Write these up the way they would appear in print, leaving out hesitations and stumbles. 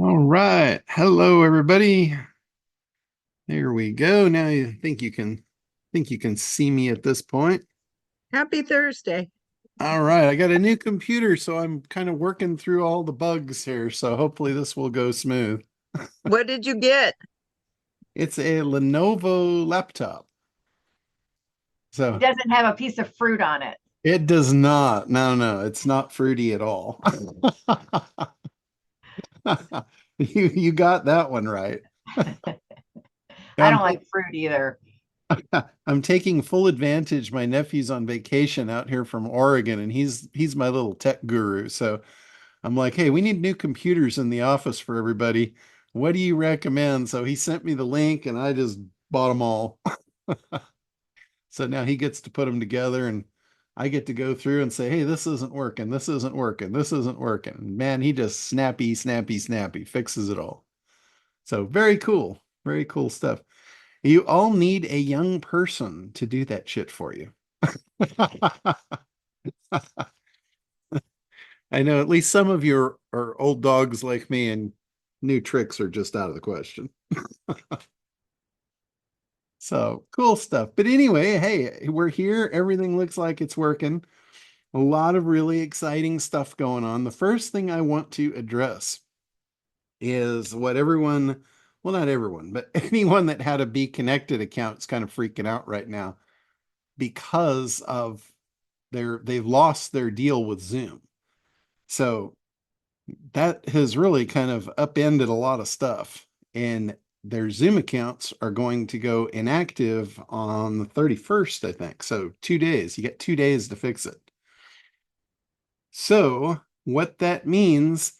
All right. Hello, everybody. There we go. Now you think you can see me at this point. Happy Thursday. All right. I got a new computer, so I'm kind of working through all the bugs here. So hopefully this will go smooth. What did you get? It's a Lenovo laptop. It So doesn't have a piece of fruit on it. it does not. No, no, it's not fruity at all. You got that one right. Yeah, I don't like fruit either. I'm taking full advantage. My nephew's on vacation out here from Oregon, and he's my little tech guru. So I'm like, hey, we need new computers in the office for everybody. What do you recommend? So he sent me the link, and I just bought them all. So now he gets to put them together, and I get to go through and say, hey, this isn't working. This isn't working. This isn't working. And man, he just snappy, snappy, snappy fixes it all. So very cool. Very cool stuff. You all need a young person to do that shit for you. I know at least some of you are old dogs like me, and new tricks are just out of the question. So cool stuff. But anyway, hey, we're here. Everything looks like it's working. A lot of really exciting stuff going on. The first thing I want to address is what everyone, well, not everyone, but anyone that had a Be Connected account is kind of freaking out right now because of they've lost their deal with Zoom. So that has really kind of upended a lot of stuff. And their Zoom accounts are going to go inactive on the 31st, I think. So 2 days. You get 2 days to fix it. So what that means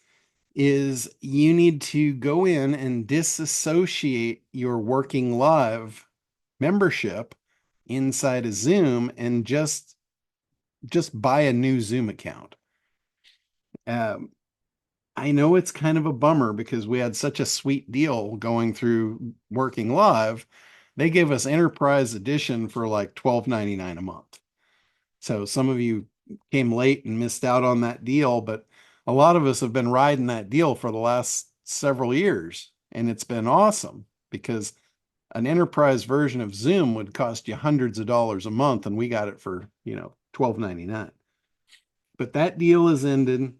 is you need to go in and disassociate your working live membership inside of Zoom and just buy a new Zoom account. Um, I know it's kind of a bummer because we had such a sweet deal going through Working Live. They gave us Enterprise Edition for like $12.99 a month. So some of you came late and missed out on that deal, but a lot of us have been riding that deal for the last several years, and it's been awesome because an enterprise version of Zoom would cost you hundreds of dollars a month, and we got it for, $12.99. But that deal is ended.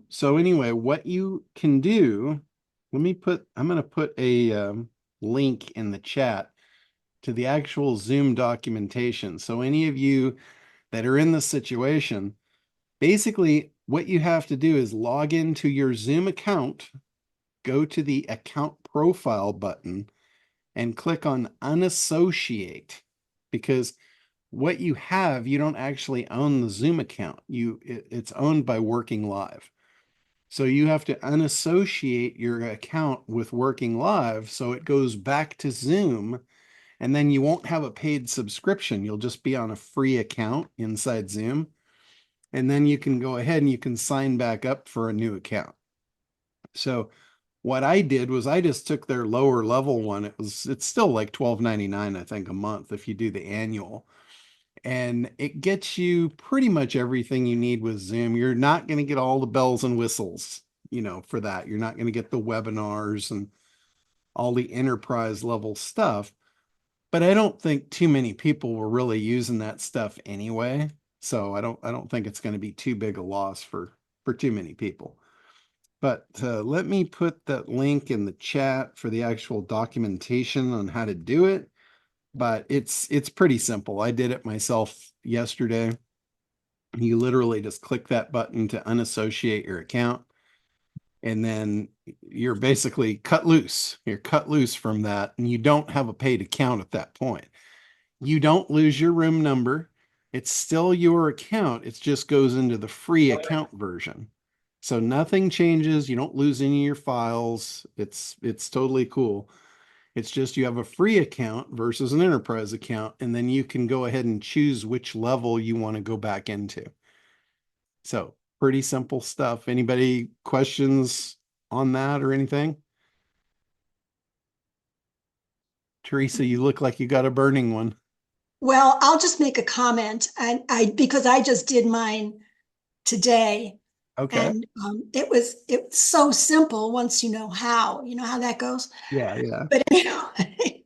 So anyway, what you can do, I'm going to put a link in the chat to the actual Zoom documentation. So any of you that are in this situation, basically what you have to do is log into your Zoom account, go to the account profile button and click on unassociate, because what you have, you don't actually own the Zoom account. It's owned by Working Live. So you have to unassociate your account with Working Live so it goes back to Zoom, and then you won't have a paid subscription. You'll just be on a free account inside Zoom. And then you can go ahead and you can sign back up for a new account. So what I did was I just took their lower level one. It's still like $12.99, I think, a month if you do the annual. And it gets you pretty much everything you need with Zoom. You're not going to get all the bells and whistles, for that. You're not going to get the webinars and all the enterprise level stuff. But I don't think too many people were really using that stuff anyway. So I don't think it's going to be too big a loss for too many people. But let me put that link in the chat for the actual documentation on how to do it. But it's pretty simple. I did it myself yesterday. You literally just click that button to unassociate your account, and then you're basically cut loose. You're cut loose from that, and you don't have a paid account at that point. You don't lose your room number. It's still your account. It just goes into the free account version. So nothing changes. You don't lose any of your files. It's totally cool. It's just you have a free account versus an enterprise account, and then you can go ahead and choose which level you want to go back into. So pretty simple stuff. Anybody questions on that or anything? Teresa, you look like you got a burning one. Well, I'll just make a comment, and because I just did mine today. Okay. And it was so simple once you know how that goes. Yeah, yeah. But anyway,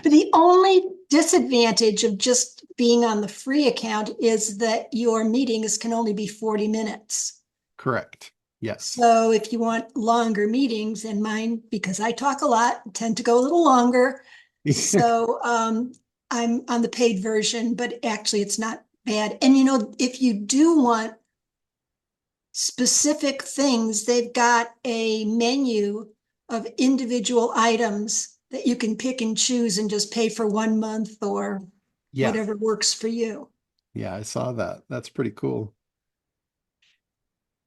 but the only disadvantage of just being on the free account is that your meetings can only be 40 minutes. Correct. Yes. So if you want longer meetings, and mine, because I talk a lot, tend to go a little longer. So I'm on the paid version, but actually it's not bad. And if you do want specific things, they've got a menu of individual items that you can pick and choose and just pay for 1 month or Yeah. whatever works for you. Yeah, I saw that. That's pretty cool.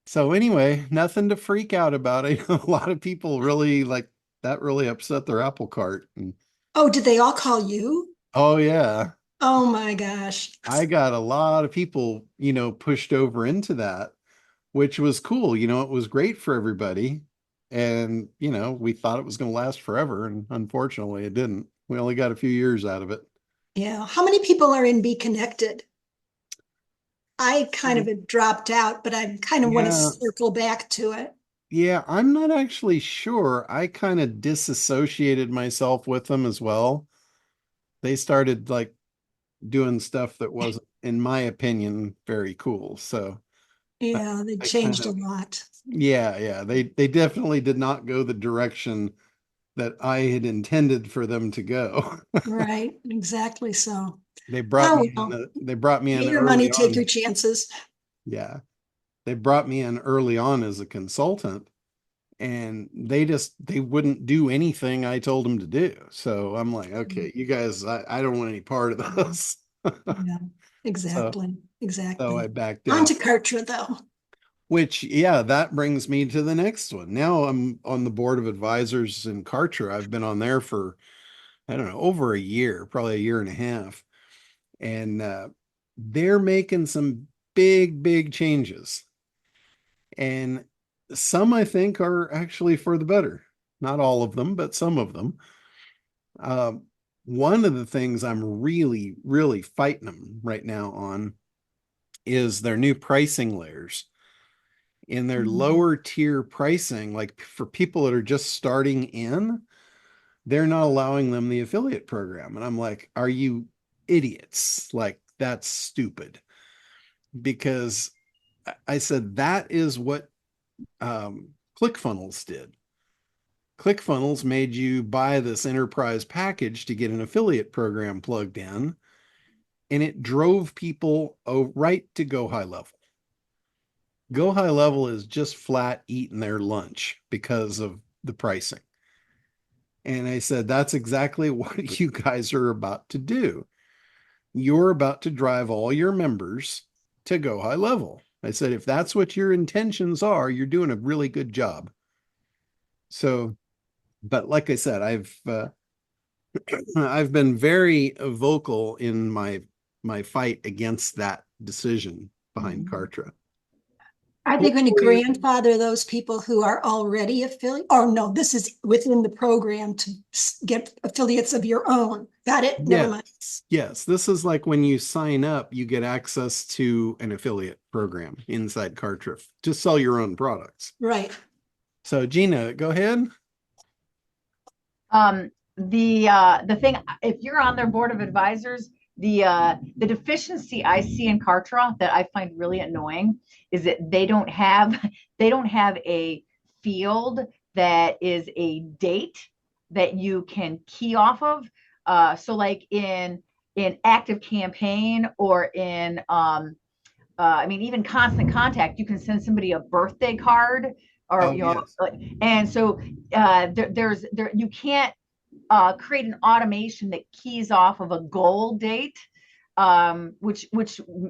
So anyway, nothing to freak out about. I know a lot of people really like that really upset their apple cart. And Oh, did they all call you? oh yeah, Oh my gosh. I got a lot of people, pushed over into that, which was cool. It was great for everybody. And, we thought it was going to last forever. And unfortunately, it didn't. We only got a few years out of it. Yeah. How many people are in Be Connected? I kind of had dropped out, but I kind of want to Yeah. circle back to it. Yeah. I'm not actually sure. I kind of disassociated myself with them as well. They started like doing stuff that wasn't, in my opinion, very cool. So I, Yeah, they I kind changed a of, lot. yeah, yeah. They definitely did not go the direction that I had intended for them to go. Right, exactly so. They brought Oh, me in. well, They brought me pay in your early money, take your on. chances. Yeah, they brought me in early on as a consultant, and they wouldn't do anything I told them to do. So I'm like, okay, you guys, I don't want any part of this. Yeah, So exactly, so I exactly. backed On out. to Kartra, though. Which, yeah, that brings me to the next one. Now I'm on the board of advisors in Kartra. I've been on there for, I don't know, over a year, probably a year and a half. And they're making some big, big changes. And some I think are actually for the better. Not all of them, but some of them. Um, one of the things I'm really, really fighting them right now on is their new pricing layers. In their Mhm. lower tier pricing, like for people that are just starting in, they're not allowing them the affiliate program. And I'm like, are you idiots? Like, that's stupid. Because I said that is what ClickFunnels did. ClickFunnels made you buy this enterprise package to get an affiliate program plugged in, and it drove people right to Go High Level. Go High Level is just flat eating their lunch because of the pricing. And I said, that's exactly what you guys are about to do. You're about to drive all your members to Go High Level. I said, if that's what your intentions are, you're doing a really good job. So, but like I said, I've been very vocal in my fight against that decision behind Mhm. Kartra. Are they going to Hopefully, grandfather those people who are already affiliate? Oh, no, this is within the program to get affiliates of your own. Got it? Never mind. yes, yes. This is like when you sign up, you get access to an affiliate program inside Kartra to sell your own products. Right. So Gina, go ahead. The thing, if you're on their board of advisors, the deficiency I see in Kartra that I find really annoying is that they don't have a field that is a date that you can key off of. So like in active campaign or in I mean, even constant contact, you can send somebody a birthday card or, Oh, yes. and so there, you can't create an automation that keys off of a goal date, which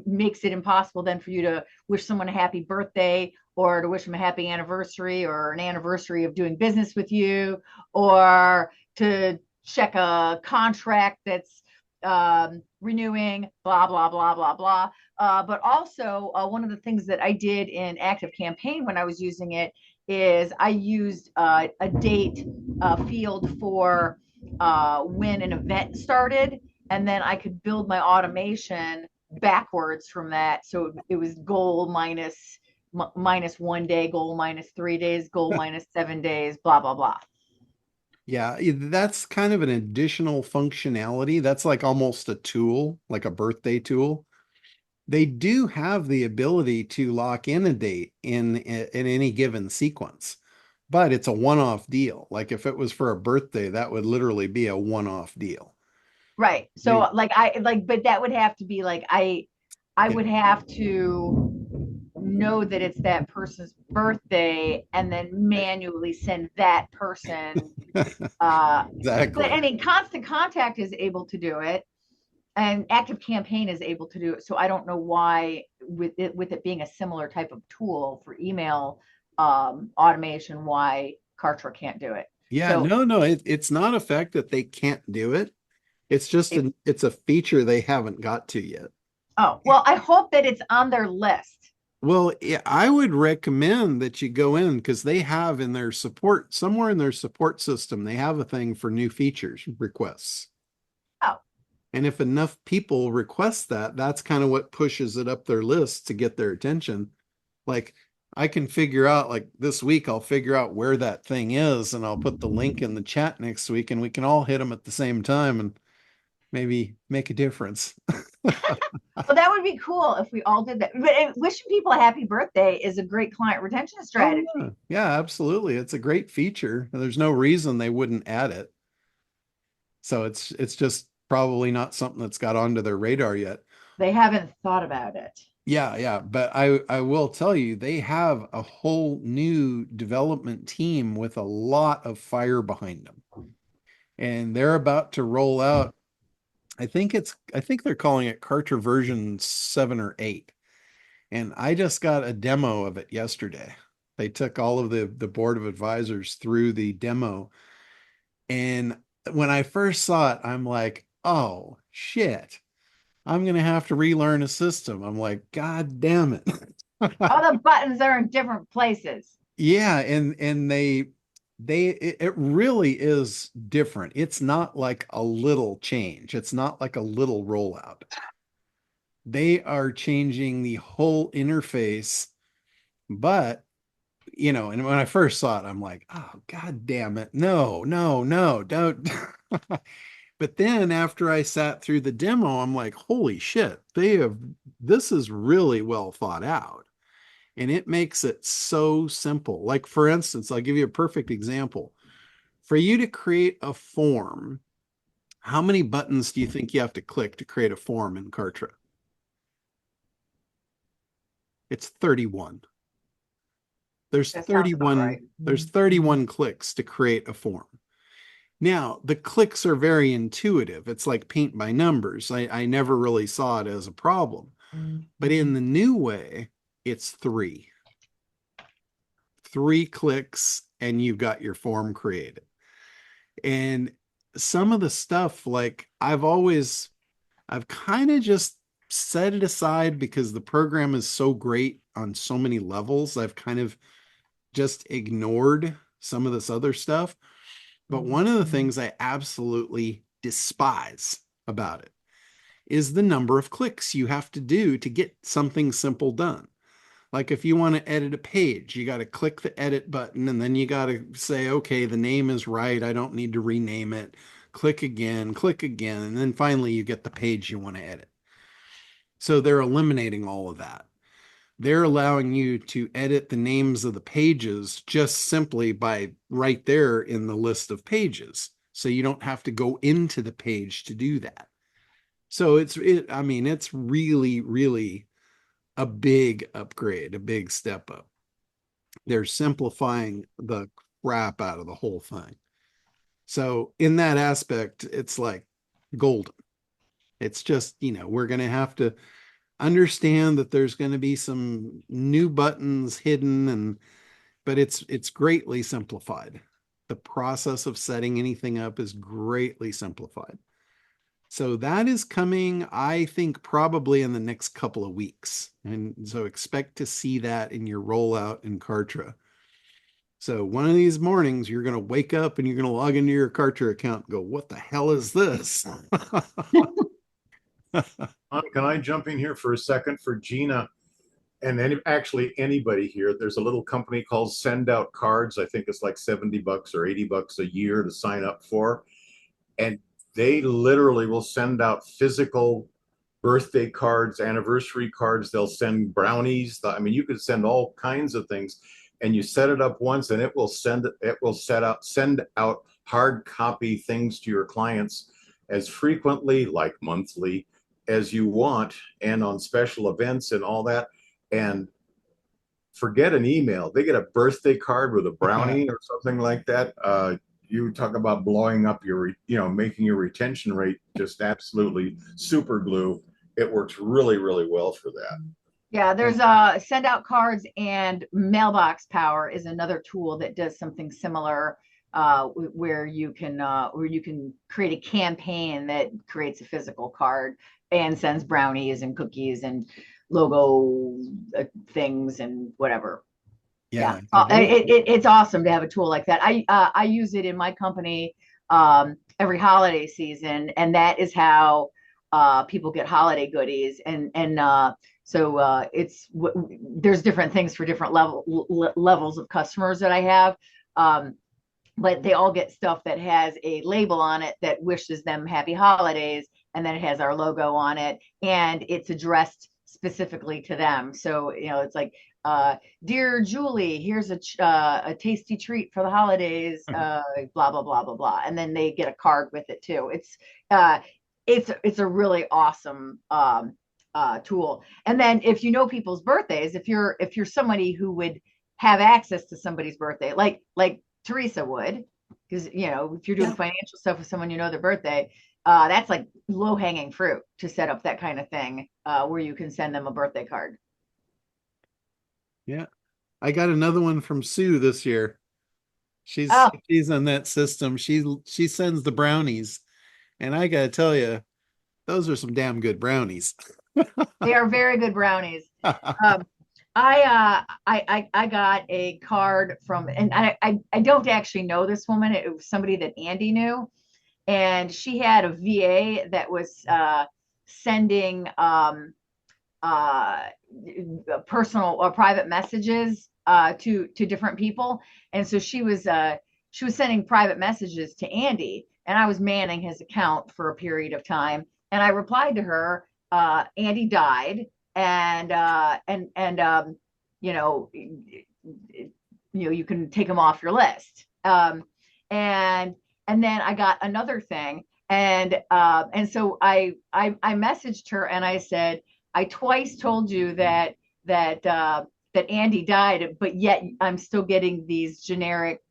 makes it impossible then for you to wish someone a happy birthday or to wish them a happy anniversary or an anniversary of doing business with you or to check a contract that's renewing, blah, blah, blah, blah, blah. But also, one of the things that I did in Active Campaign when I was using it is I used a date field for when an event started, and then I could build my automation backwards from that. So it was goal minus minus 1 day, goal minus 3 days, goal minus 7 days, blah, blah, blah. Yeah, that's kind of an additional functionality. That's like almost a tool, like a birthday tool. They do have the ability to lock in a date in any given sequence, but it's a one-off deal. Like if it was for a birthday, that would literally be a one-off deal. Right. So They, but that would have to be like, I yeah. would have to know that it's that person's birthday and then manually send that person. But I Exactly. mean, Constant Contact is able to do it, and Active Campaign is able to do it. So I don't know why, with it being a similar type of tool for email automation, why Kartra can't do it. Yeah, So no, it's not a fact that they can't do it. It's just it, it's a feature they haven't got to yet. oh well, I hope that it's on their list. Well, yeah, I would recommend that you go in because they have in their support, somewhere in their support system, they have a thing for new features requests. Oh, And if enough people request that, that's kind of what pushes it up their list to get their attention. Like I can figure out, like this week, I'll figure out where that thing is and I'll put the link in the chat next week and we can all hit them at the same time and maybe make a difference. well, that would be cool if we all did that. But wishing people a happy birthday is a great client retention Oh, strategy. yeah. Yeah, absolutely. It's a great feature. There's no reason they wouldn't add it. So it's just probably not something that's got onto their radar yet. They haven't thought about it. Yeah, but I will tell you they have a whole new development team with a lot of fire behind them. And they're about to roll out, I think they're calling it Kartra version 7 or 8. And I just got a demo of it yesterday. They took all of the board of advisors through the demo. And when I first saw it, I'm like, oh shit, I'm gonna have to relearn a system. I'm like, God damn it. All the buttons are in different places. Yeah, and it really is different. It's not like a little change. It's not like a little rollout. They are changing the whole interface, but and when I first saw it, I'm like, oh, God damn it. No, don't. But then after I sat through the demo, I'm like, holy shit, this is really well thought out. And it makes it so simple. Like, for instance, I'll give you a perfect example. For you to create a form, how many buttons do you think you have to click to create a form in Kartra? It's 31. There's That sounds about 31, right. there's 31 clicks to create a form. Now, the clicks are very intuitive. It's like paint by numbers. I never really saw it as a problem. But in the new way, it's 3. 3 clicks and you've got your form created. And some of the stuff, like I've kind of just set it aside because the program is so great on so many levels. I've kind of just ignored some of this other stuff. But one of the things I absolutely despise about it is the number of clicks you have to do to get something simple done. Like if you want to edit a page, you got to click the edit button and then you got to say, okay, the name is right. I don't need to rename it. Click again, and then finally you get the page you want to edit. So they're eliminating all of that. They're allowing you to edit the names of the pages just simply by right there in the list of pages. So you don't have to go into the page to do that. So it's really, really a big upgrade, a big step up. They're simplifying the crap out of the whole thing. So in that aspect, it's like golden. It's just, we're going to have to understand that there's going to be some new buttons hidden but it's greatly simplified. The process of setting anything up is greatly simplified. So that is coming, I think, probably in the next couple of weeks. And so expect to see that in your rollout in Kartra. So one of these mornings, you're going to wake up and you're going to log into your Kartra account and go, what the hell is this? Can I jump in here for a second for Gina? and actually anybody here, there's a little company called Send Out Cards. I think it's like $70 or $80 a year to sign up for. And they literally will send out physical birthday cards, anniversary cards. They'll send brownies. I mean, you could send all kinds of things, and you set it up once, and it will send out hard copy things to your clients as frequently, like monthly, as you want, and on special events and all that. And forget an email. They get a birthday card with a brownie or something like that. You talk about blowing up your, making your retention rate just absolutely super glue. It works really, really well for that. Yeah, there's send out cards, and mailbox power is another tool that does something similar, where you can create a campaign that creates a physical card and sends brownies and cookies and logo things and whatever. Yeah. It's awesome to have a tool like that. I use it in my company every holiday season, and that is how people get holiday goodies. So there's different things for different levels of customers that I have. But they all get stuff that has a label on it that wishes them happy holidays, and then it has our logo on it, and it's addressed specifically to them. So, it's like, dear Julie, here's a tasty treat for the holidays, blah, blah, blah, blah, blah. And then they get a card with it too. It's a really awesome tool. And then if you know people's birthdays, if you're somebody who would have access to somebody's birthday, like Teresa would, because if you're doing financial stuff with someone, their birthday, that's like low-hanging fruit to set up that kind of thing, where you can send them a birthday card. Yeah. I got another one from Sue this year. She's on that system. She sends the brownies, and I gotta tell you, those are some damn good brownies. They are very good brownies. I got a card from, and I don't actually know this woman. It was somebody that Andy knew, and she had a VA that was sending personal or private messages to different people, and so she was sending private messages to Andy, and I was manning his account for a period of time, and I replied to her, Andy died, and you can take him off your list, and then I got another thing, and so I messaged her, and I said, I twice told you that Andy died, but yet I'm still getting these generic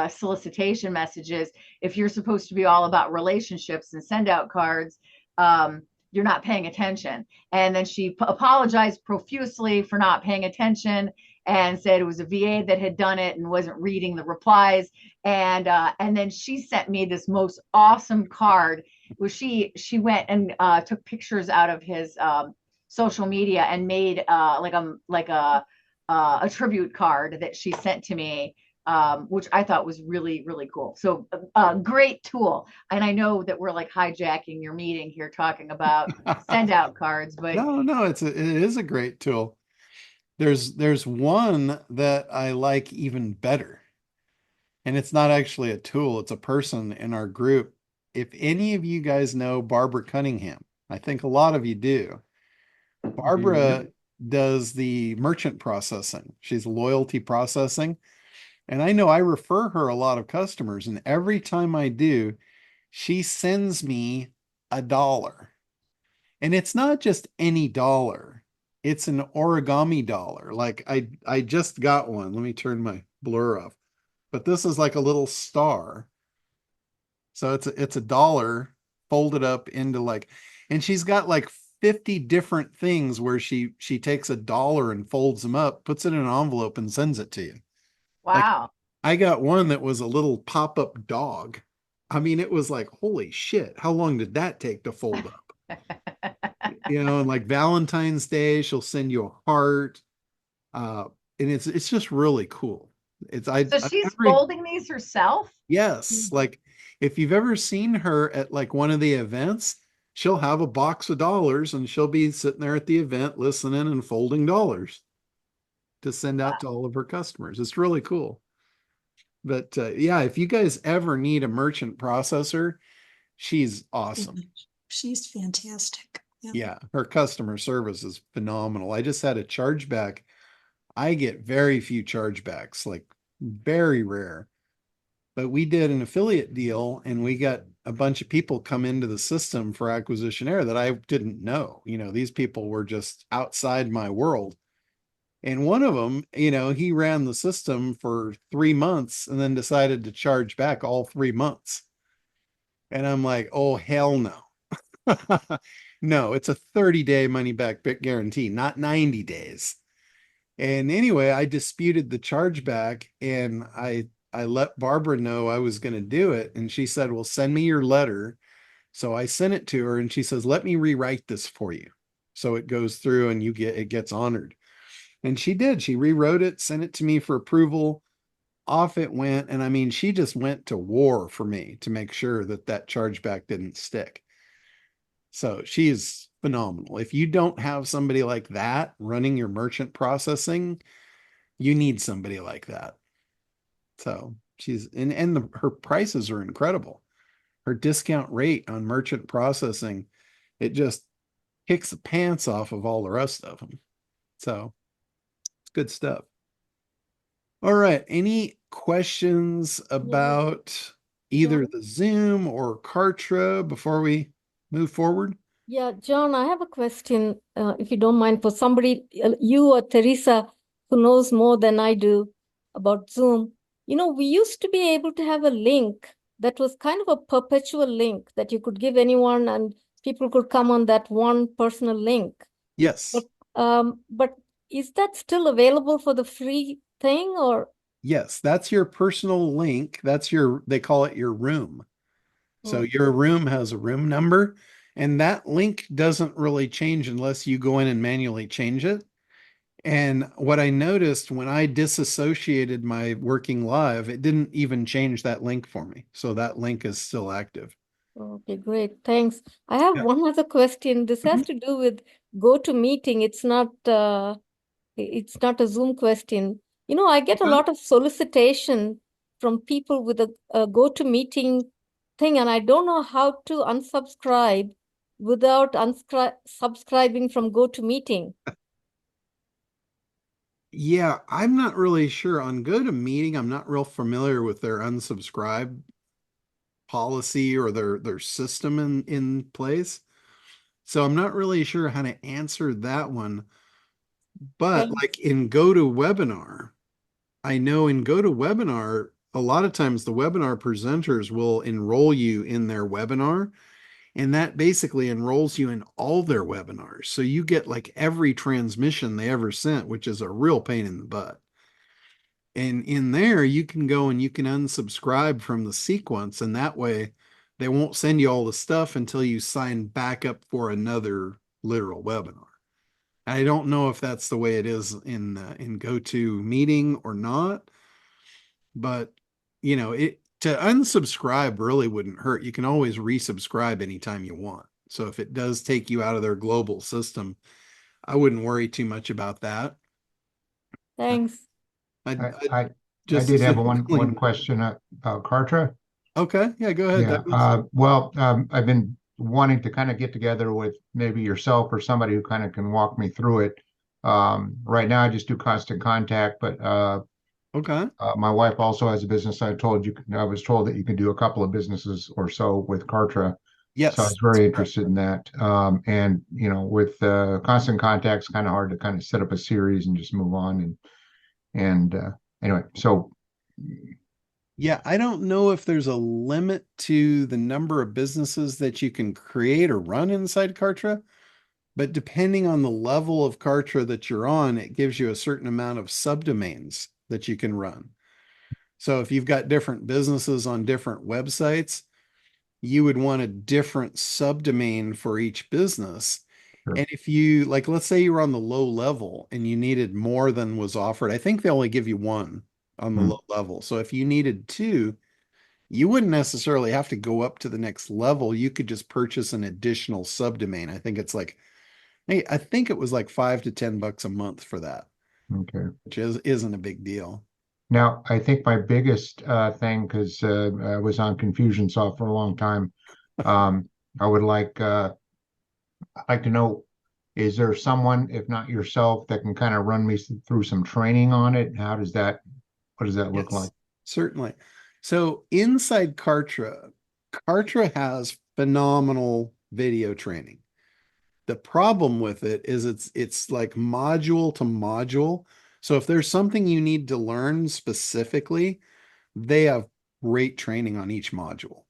solicitation messages. If you're supposed to be all about relationships and send out cards, you're not paying attention. And then she apologized profusely for not paying attention and said it was a VA that had done it and wasn't reading the replies. And then she sent me this most awesome card where she went and took pictures out of his social media and made like a tribute card that she sent to me, which I thought was really, really cool. So great tool. And I know that we're like hijacking your meeting here talking about send out cards, but no, it is a great tool. There's one that I like even better. And it's not actually a tool, it's a person in our group. If any of you guys know Barbara Cunningham, I think a lot of you do. Barbara does the merchant processing. She's loyalty processing. And I know I refer her a lot of customers, and every time I do, she sends me $1. And it's not just any dollar. It's an origami dollar. Like I just got one. Let me turn my blur off. But this is like a little star. So it's a dollar folded up into and she's got like 50 different things where she takes $1 and folds them up, puts it in an envelope and sends it to you. wow. Like, I got one that was a little pop-up dog. I mean, it was like, holy shit, how long did that take to fold up? And like Valentine's Day, she'll send you a heart. And it's just really cool. So she's folding these herself? Yes. Like if you've ever seen her at like one of the events, she'll have a box of dollars and she'll be sitting there at the event listening and folding dollars. to send out to all of her customers. It's really cool. But yeah, if you guys ever need a merchant processor, she's awesome. She's fantastic. Yeah. Yeah, her customer service is phenomenal. I just had a chargeback. I get very few chargebacks, like very rare. But we did an affiliate deal and we got a bunch of people come into the system for Acquisition that I didn't know. These people were just outside my world. And one of them, he ran the system for 3 months and then decided to charge back all 3 months. And I'm like, oh, hell no. No, it's a 30-day money back guarantee, not 90 days. And anyway, I disputed the chargeback and I let Barbara know I was going to do it. And she said, well, send me your letter. So I sent it to her and she says, let me rewrite this for you. So it goes through and it gets honored. And she did. She rewrote it, sent it to me for approval. Off it went. And I mean, she just went to war for me to make sure that chargeback didn't stick. So she's phenomenal. If you don't have somebody like that running your merchant processing, you need somebody like that. So her prices are incredible. Her discount rate on merchant processing, it just kicks the pants off of all the rest of them. So it's good stuff. All right. Any questions about either the Zoom or Kartra before we move forward? Yeah, John, I have a question, if you don't mind, for somebody, you or Teresa, who knows more than I do about Zoom. We used to be able to have a link that was kind of a perpetual link that you could give anyone and people could come on that one personal link. Yes. But is that still available for the free thing or? Yes, that's your personal link. They call it your room. So Okay. your room has a room number, and that link doesn't really change unless you go in and manually change it. And what I noticed when I disassociated my working live, it didn't even change that link for me. So that link is still active. Okay, great. Thanks. I have Yeah. one other question. This has to do with GoToMeeting. It's not a Zoom question. I get a Okay. lot of solicitation from people with a GoToMeeting thing, and I don't know how to unsubscribe without subscribing from GoToMeeting. Yeah, I'm not really sure. On GoToMeeting, I'm not real familiar with their unsubscribe policy or their system in place. So I'm not really sure how to answer that one. But Thanks. like in GoToWebinar, I know in GoToWebinar, a lot of times the webinar presenters will enroll you in their webinar, and that basically enrolls you in all their webinars. So you get like every transmission they ever sent, which is a real pain in the butt. And in there, you can go and you can unsubscribe from the sequence, and that way they won't send you all the stuff until you sign back up for another literal webinar. I don't know if that's the way it is in GoToMeeting or not, but it to unsubscribe really wouldn't hurt. You can always resubscribe anytime you want. So if it does take you out of their global system, I wouldn't worry too much about that. Thanks. I'd I just did as have soon one clean. question about Kartra. Okay, yeah, go ahead, Yeah. Douglas. Well, I've been wanting to kind of get together with maybe yourself or somebody who kind of can walk me through it. Right now, I just do constant contact, but Okay. my wife also has a business. I was told that you can do a couple of businesses or so with Kartra. So I Yes, was that's very correct. interested in that. And with constant contacts, kind of hard to kind of set up a series and just move on. And anyway, so Yeah, I don't know if there's a limit to the number of businesses that you can create or run inside Kartra, but depending on the level of Kartra that you're on, it gives you a certain amount of subdomains that you can run. So if you've got different businesses on different websites, you would want a different subdomain for each business. sure. And if you, like, let's say you were on the low level and you needed more than was offered, I think they only give you one on the Hmm. low level. So if you needed two, you wouldn't necessarily have to go up to the next level. You could just purchase an additional subdomain. I think it's like, hey, I think it was like $5 to $10 a month for that. Okay. which isn't a big deal. Now, I think my biggest thing, because I was on Confusionsoft for a long time, um, I would like to know, is there someone, if not yourself, that can kind of run me through some training on it? What does that look like? Yes, certainly. So inside Kartra, Kartra has phenomenal video training. The problem with it is it's like module to module. So if there's something you need to learn specifically, they have great training on each module.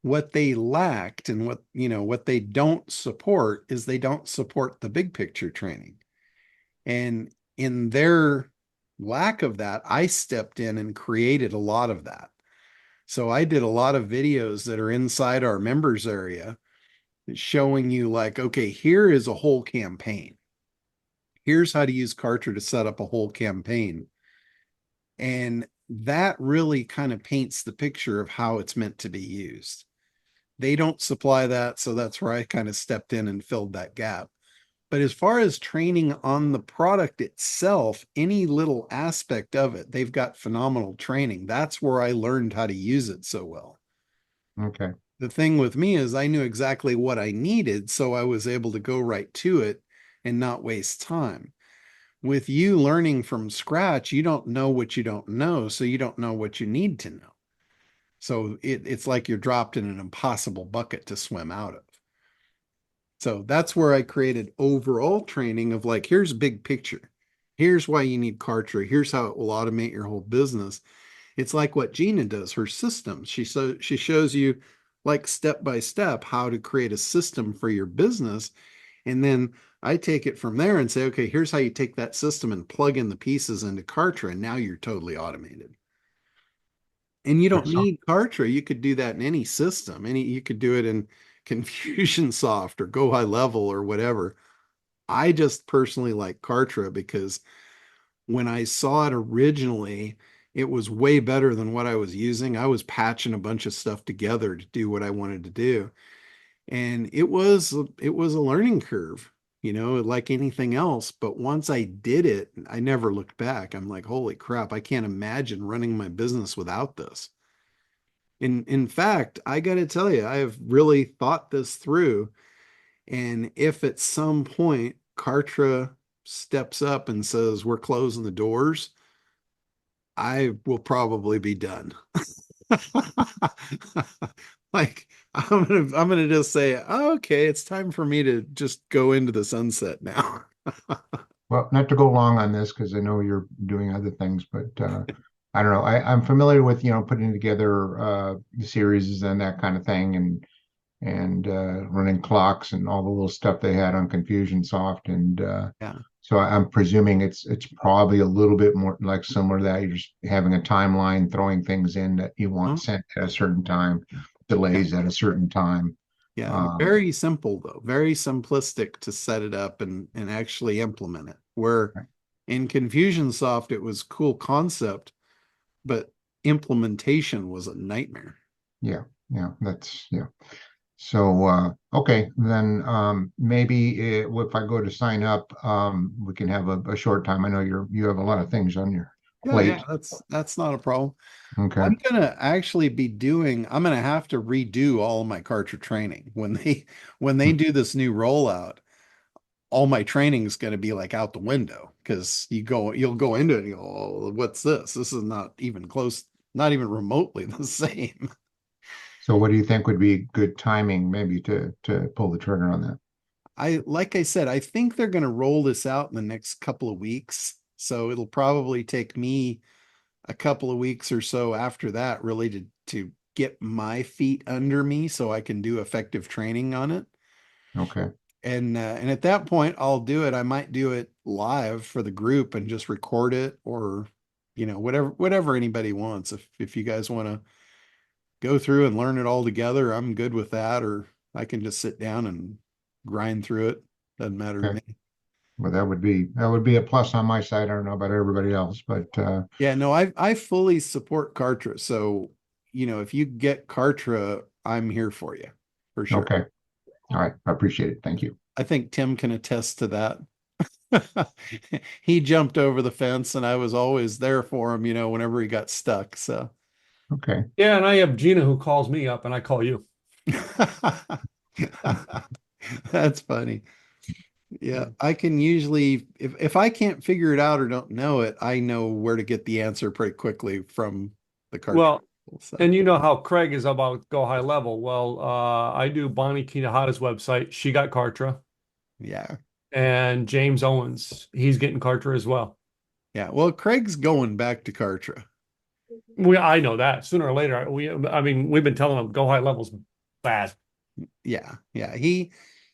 What they lacked and what they don't support is they don't support the big picture training. And in their lack of that, I stepped in and created a lot of that. So I did a lot of videos that are inside our members area showing you like, okay, here is a whole campaign. Here's how to use Kartra to set up a whole campaign. And that really kind of paints the picture of how it's meant to be used. They don't supply that, so that's where I kind of stepped in and filled that gap. But as far as training on the product itself, any little aspect of it, they've got phenomenal training. That's where I learned how to use it so well. Okay. The thing with me is I knew exactly what I needed, so I was able to go right to it and not waste time. With you learning from scratch, you don't know what you don't know, so you don't know what you need to know. So it's like you're dropped in an impossible bucket to swim out of. So that's where I created overall training of like, here's big picture. Here's why you need Kartra. Here's how it will automate your whole business. It's like what Gina does, her systems. She shows you like step by step how to create a system for your business. And then I take it from there and say, okay, here's how you take that system and plug in the pieces into Kartra, and now you're totally automated. And you don't Excellent. need Kartra. You could do that in any system. You could do it in Confusionsoft or Go High Level or whatever. I just personally like Kartra because when I saw it originally, it was way better than what I was using. I was patching a bunch of stuff together to do what I wanted to do. And it was a learning curve, like anything else. But once I did it, I never looked back. I'm like, holy crap, I can't imagine running my business without this. In fact, I got to tell you, I have really thought this through. And if at some point Kartra steps up and says, we're closing the doors, I will probably be done. Like I'm gonna just say, oh, okay, it's time for me to just go into the sunset now. Well, not to go long on this because I know you're doing other things, but I don't know. I'm familiar with, putting together the series and that kind of thing, and running clocks and all the little stuff they had on Confusionsoft, and Yeah. so I'm presuming it's probably a little bit more like similar to that. You're just having a timeline, throwing things in that you want Oh, sent at a certain time, yeah. delays at a certain time. Yeah. Um, Very simple though. Very simplistic to set it up and actually implement it. Where in Confusionsoft it was cool concept, but implementation was a nightmare. yeah, yeah. So okay, then maybe if I go to sign up, we can have a short time. I know you have a lot of things on your Yeah, yeah, plate. that's not a problem. Okay, I'm gonna have to redo all of my Kartra training when they do this new rollout. All my training is gonna be like out the window because you'll go into it and you go, oh, what's this? This is not even close, not even remotely the same. so what do you think would be good timing maybe to pull the trigger on that? Like I said, I think they're gonna roll this out in the next couple of weeks. So it'll probably take me a couple of weeks or so after that really to get my feet under me so I can do effective training on it. Okay, And at that point I'll do it. I might do it live for the group and just record it or whatever anybody wants. If you guys want to go through and learn it all together, I'm good with that, or I can just sit down and grind through it. Doesn't matter to okay. me. Well, that would be a plus on my side. I don't know about everybody else, but Yeah, no, I fully support Kartra. So, if you get Kartra, I'm here for you for sure. okay. All right, I appreciate it. Thank you. I think Tim can attest to that. He jumped over the fence and I was always there for him, whenever he got stuck. So Okay. Yeah, and I have Gina who calls me up and I call you. that's funny. Yeah, I can usually if I can't figure it out or don't know it, I know where to get the answer pretty quickly from the card. Well, So and you know how Craig is about Go High Level. Well, I do Bonnie Kinahata's website. She got Kartra. yeah. And James Owens, he's getting Kartra as well. Yeah. Well, Craig's going back to Kartra. I know that sooner or later. I mean, we've been telling him Go High Level's bad. Yeah. Yeah.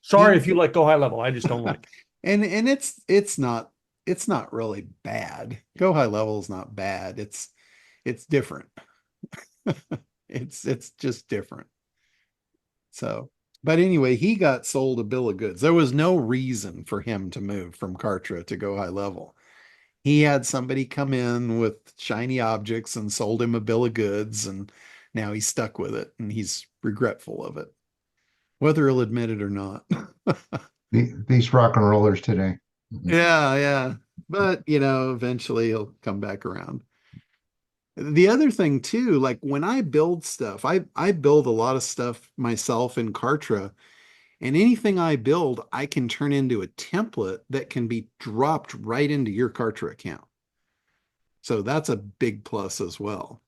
Sorry He if you like Go High Level. I just don't like it. and it's not really bad. Go High Level is not bad. It's different. It's just different. So, but anyway, he got sold a bill of goods. There was no reason for him to move from Kartra to Go High Level. He had somebody come in with shiny objects and sold him a bill of goods, and now he's stuck with it and he's regretful of it, whether he'll admit it or not. These rock and rollers today. Yeah, yeah. But, eventually he'll come back around. The other thing too, like when I build stuff, I build a lot of stuff myself in Kartra, and anything I build, I can turn into a template that can be dropped right into your Kartra account. So that's a big plus as well.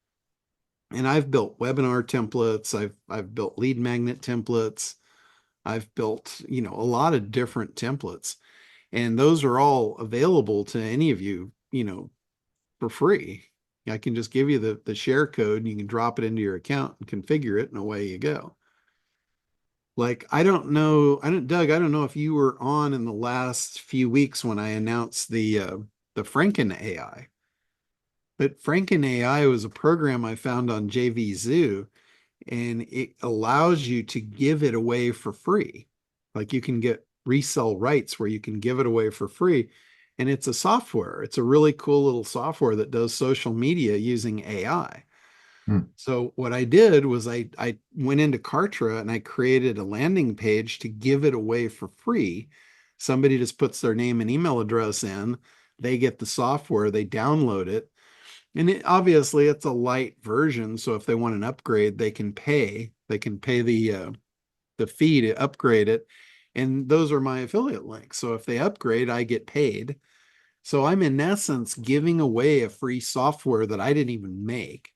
And I've built webinar templates, I've built lead magnet templates, I've built, a lot of different templates. And those are all available to any of you, for free. I can just give you the share code and you can drop it into your account and configure it and away you go. Like, Doug, I don't know if you were on in the last few weeks when I announced the Franken AI. But Franken AI was a program I found on JVZoo, and it allows you to give it away for free. Like you can get resell rights where you can give it away for free. And it's a software. It's a really cool little software that does social media using AI. So what I did was I went into Kartra and I created a landing page to give it away for free. Somebody just puts their name and email address in, they get the software, they download it, and obviously it's a light version. So if they want an upgrade, they can pay. They can pay the fee to upgrade it, and those are my affiliate links. So if they upgrade, I get paid. So I'm in essence giving away a free software that I didn't even make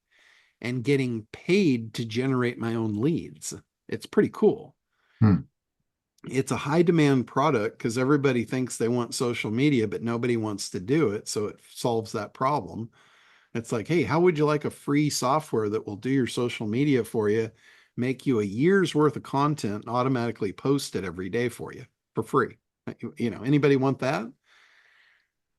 and getting paid to generate my own leads. It's pretty cool. It's a high demand product because everybody thinks they want social media, but nobody wants to do it. So it solves that problem. It's like, hey, how would you like a free software that will do your social media for you, make you a year's worth of content, and automatically post it every day for you for free? Anybody want that?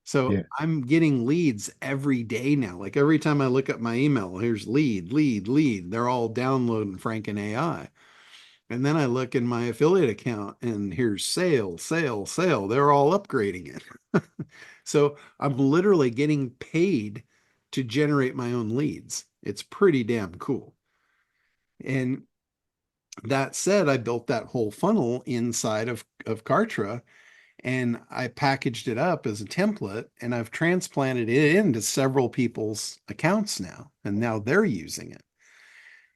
So Yeah. I'm getting leads every day now. Like every time I look at my email, here's lead, lead, lead. They're all downloading Franken AI. And then I look in my affiliate account and here's sale, sale, sale. They're all upgrading it. So I'm literally getting paid to generate my own leads. It's pretty damn cool. And that said, I built that whole funnel inside of Kartra, and I packaged it up as a template, and I've transplanted it into several people's accounts now, and now they're using it.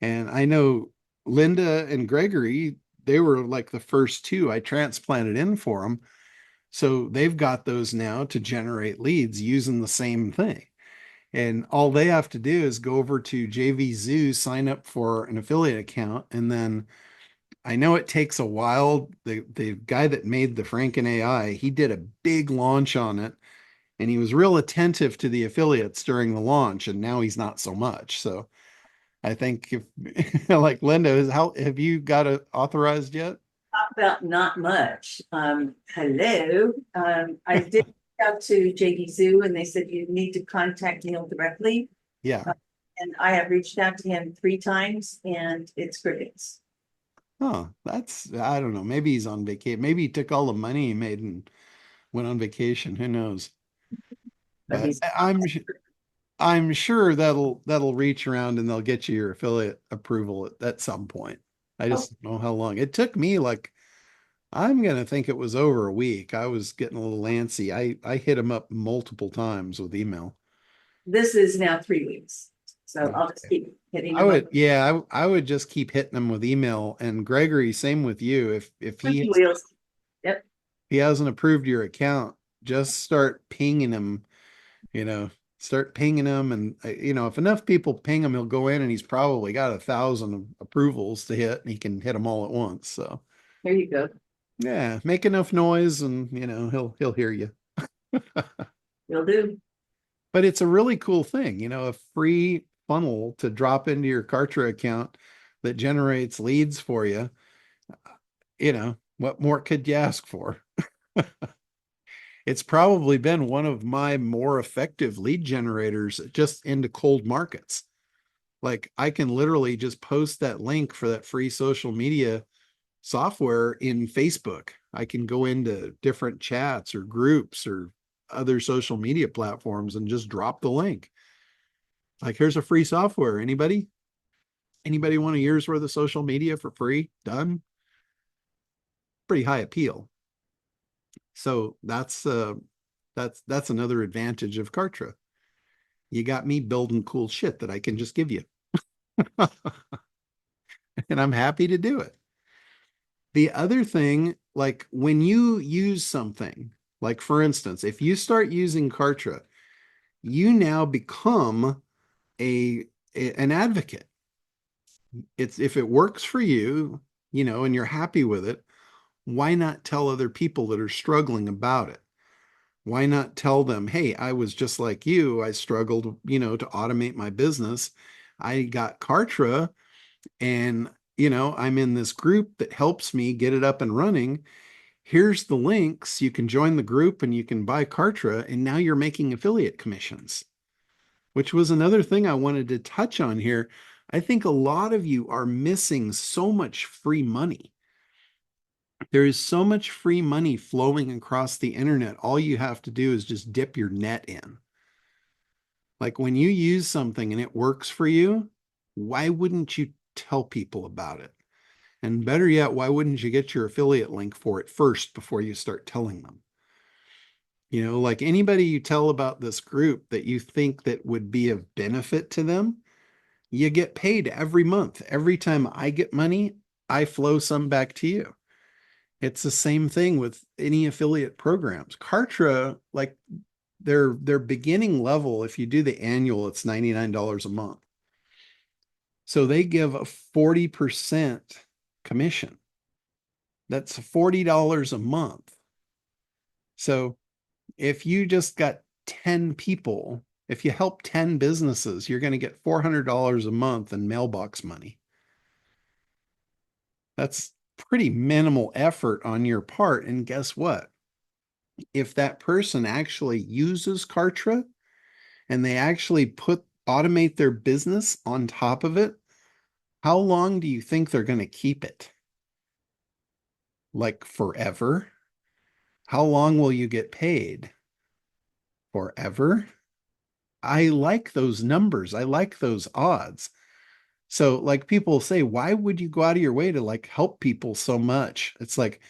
And I know Linda and Gregory, they were like the first two I transplanted in for them. So they've got those now to generate leads using the same thing. And all they have to do is go over to JVZoo, sign up for an affiliate account, and then I know it takes a while. The guy that made the Franken AI, he did a big launch on it, and he was real attentive to the affiliates during the launch, and now he's not so much. So I think if like Linda, how have you got it authorized yet? About not much. Hello. I did reach out to JD Zoo and they said you need to contact Neil directly. Yeah. And I have reached out to him 3 times and it's crickets. Oh, I don't know. Maybe he's on vacation. Maybe he took all the money he made and went on vacation. Who knows? But But he's I'm sure that'll reach around and they'll get you your affiliate approval at some point. I just don't know how long. It took me like I'm gonna think it was over a week. I was getting a little antsy. I hit him up multiple times with email. This is now 3 weeks. So I'll just keep hitting I them would, up. yeah, I would just keep hitting them with email. And Gregory, same with you. If Squeaky wheels. Yep. he hasn't approved your account, just start pinging him, you know, start pinging him. And, if enough people ping him, he'll go in and he's probably got 1,000 approvals to hit and he can hit them all at once. So, There you go. yeah, make enough noise and, he'll hear you. Will do. But it's a really cool thing, a free funnel to drop into your Kartra account that generates leads for you. What more could you ask for? It's probably been one of my more effective lead generators just into cold markets. Like I can literally just post that link for that free social media software in Facebook. I can go into different chats or groups or other social media platforms and just drop the link. Like, here's a free software. Anybody want a year's worth of social media for free? Done. Pretty high appeal. So that's another advantage of Kartra. You got me building cool shit that I can just give you. And I'm happy to do it. The other thing, like when you use something, like for instance, if you start using Kartra, you now become an advocate. It's if it works for you, and you're happy with it, why not tell other people that are struggling about it? Why not tell them, hey, I was just like you. I struggled, to automate my business. I got Kartra and, I'm in this group that helps me get it up and running. Here's the links. You can join the group and you can buy Kartra. And now you're making affiliate commissions, which was another thing I wanted to touch on here. I think a lot of you are missing so much free money. There is so much free money flowing across the internet. All you have to do is just dip your net in. Like when you use something and it works for you, why wouldn't you tell people about it? And better yet, why wouldn't you get your affiliate link for it first before you start telling them? Like anybody you tell about this group that you think that would be of benefit to them, you get paid every month. Every time I get money, I flow some back to you. It's the same thing with any affiliate programs. Kartra, like their beginning level, if you do the annual, it's $99 a month. So they give a 40% commission. That's $40 a month. So if you just got 10 people, if you help 10 businesses, you're going to get $400 a month in mailbox money. That's pretty minimal effort on your part. And guess what? If that person actually uses Kartra and they actually automate their business on top of it, how long do you think they're going to keep it? Like forever? How long will you get paid? Forever? I like those numbers. I like those odds. So like people say, why would you go out of your way to like help people so much? It's like,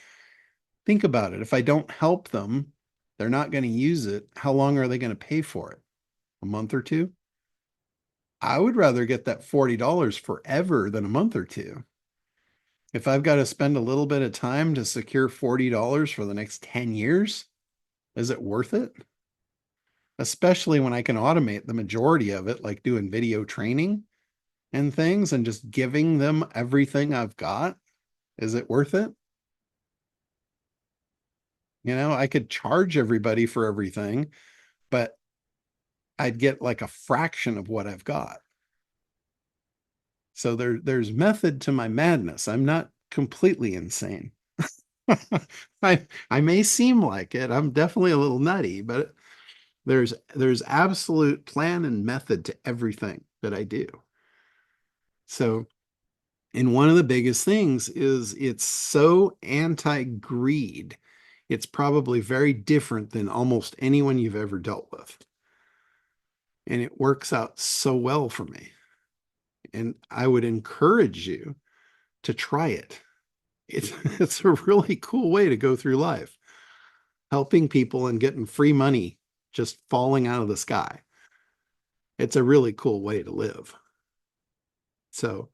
think about it. If I don't help them, they're not going to use it. How long are they going to pay for it? A month or two? I would rather get that $40 forever than a month or two. If I've got to spend a little bit of time to secure $40 for the next 10 years, is it worth it? Especially when I can automate the majority of it, like doing video training and things and just giving them everything I've got. Is it worth it? I could charge everybody for everything, but I'd get like a fraction of what I've got. So there's method to my madness. I'm not completely insane. I may seem like it. I'm definitely a little nutty, but there's absolute plan and method to everything that I do. So, and one of the biggest things is it's so anti-greed. It's probably very different than almost anyone you've ever dealt with. And it works out so well for me. And I would encourage you to try it. It's a really cool way to go through life, helping people and getting free money just falling out of the sky. It's a really cool way to live. So,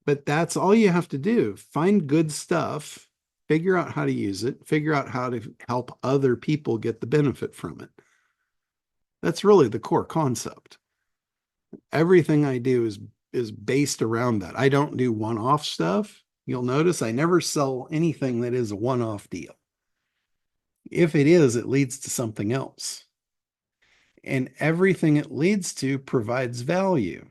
but that's all you have to do. Find good stuff, figure out how to use it, figure out how to help other people get the benefit from it. That's really the core concept. Everything I do is based around that. I don't do one-off stuff. You'll notice I never sell anything that is a one-off deal. If it is, it leads to something else. And everything it leads to provides value.